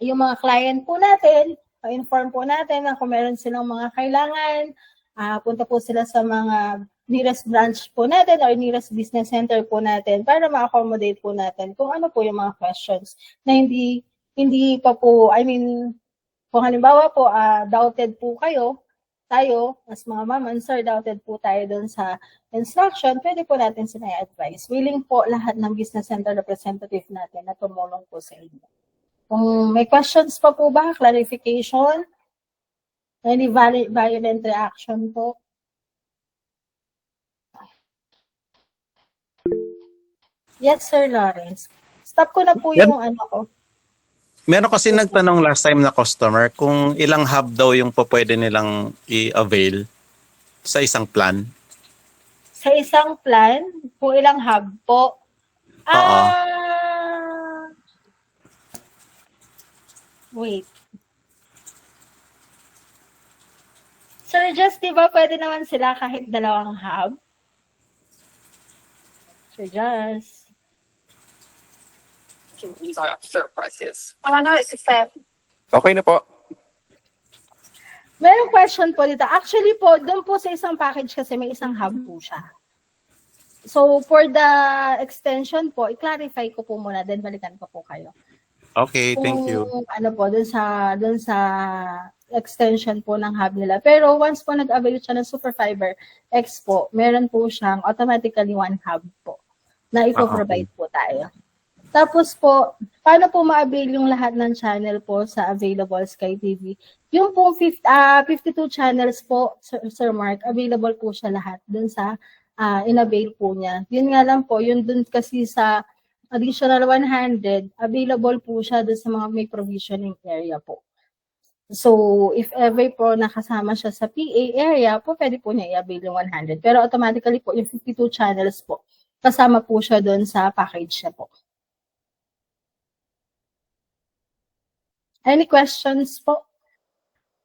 yung mga client po natin, inform po natin na kung meron silang mga kailangan, punta po sila sa mga nearest branch po natin or nearest business center po natin para ma-accommodate po natin kung ano po yung mga questions na hindi pa po, kung halimbawa po, doubted po tayo, as mga ma'am and sir, doubted po tayo doon sa instruction, pwede po natin sila i-advise. Willing po lahat ng business center representative natin na tumulong po sa inyo. Kung may questions pa po ba, clarification, any violent reaction po, yes, Sir Lawrence. Stop ko na po yung ano ko. Meron kasi nagtanong last time na customer kung ilang hub daw yung pwede nilang i-avail sa isang plan. Sa isang plan, kung ilang hub po. Wait. Sir Just, di ba pwede naman sila kahit dalawang hub? Sir Just. Okay na po. Merong question po dito. Actually po, doon po sa isang package kasi may isang hub po siya. So, for the extension po, i-clarify ko po muna, then balikan ko po kayo. Okay, thank you. Ano po, doon sa extension po ng hub nila. Pero once po nag-avail siya ng Super Fiverr X po, meron po siyang automatically one hub po na ipo-provide po tayo. Tapos po, paano po ma-avail yung lahat ng channel po sa available Sky TV? Yung po 52 channels po, Sir Mark, available po siya lahat dun sa in-avail po niya. Yun nga lang po, yun dun kasi sa additional 100, available po siya dun sa mga may provisioning area po. So, if ever po nakasama siya sa PA area, po pwede po niya i-avail yung 100. Pero automatically po, yung 52 channels po, kasama po siya dun sa package niya po. Any questions po?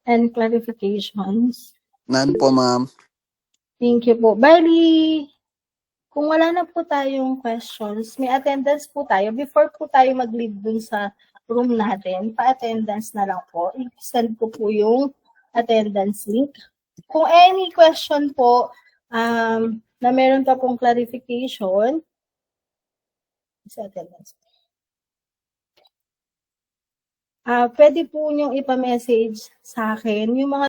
And clarifications? None po, ma'am. Thank you po. Bali, kung wala na po tayong questions, may attendance po tayo. Before po tayo mag-leave dun sa room natin, pa-attendance na lang po. I-send ko po yung attendance link. Kung any question po, na meron pa pong clarification, pwede po niyong ipa-message sa akin yung mga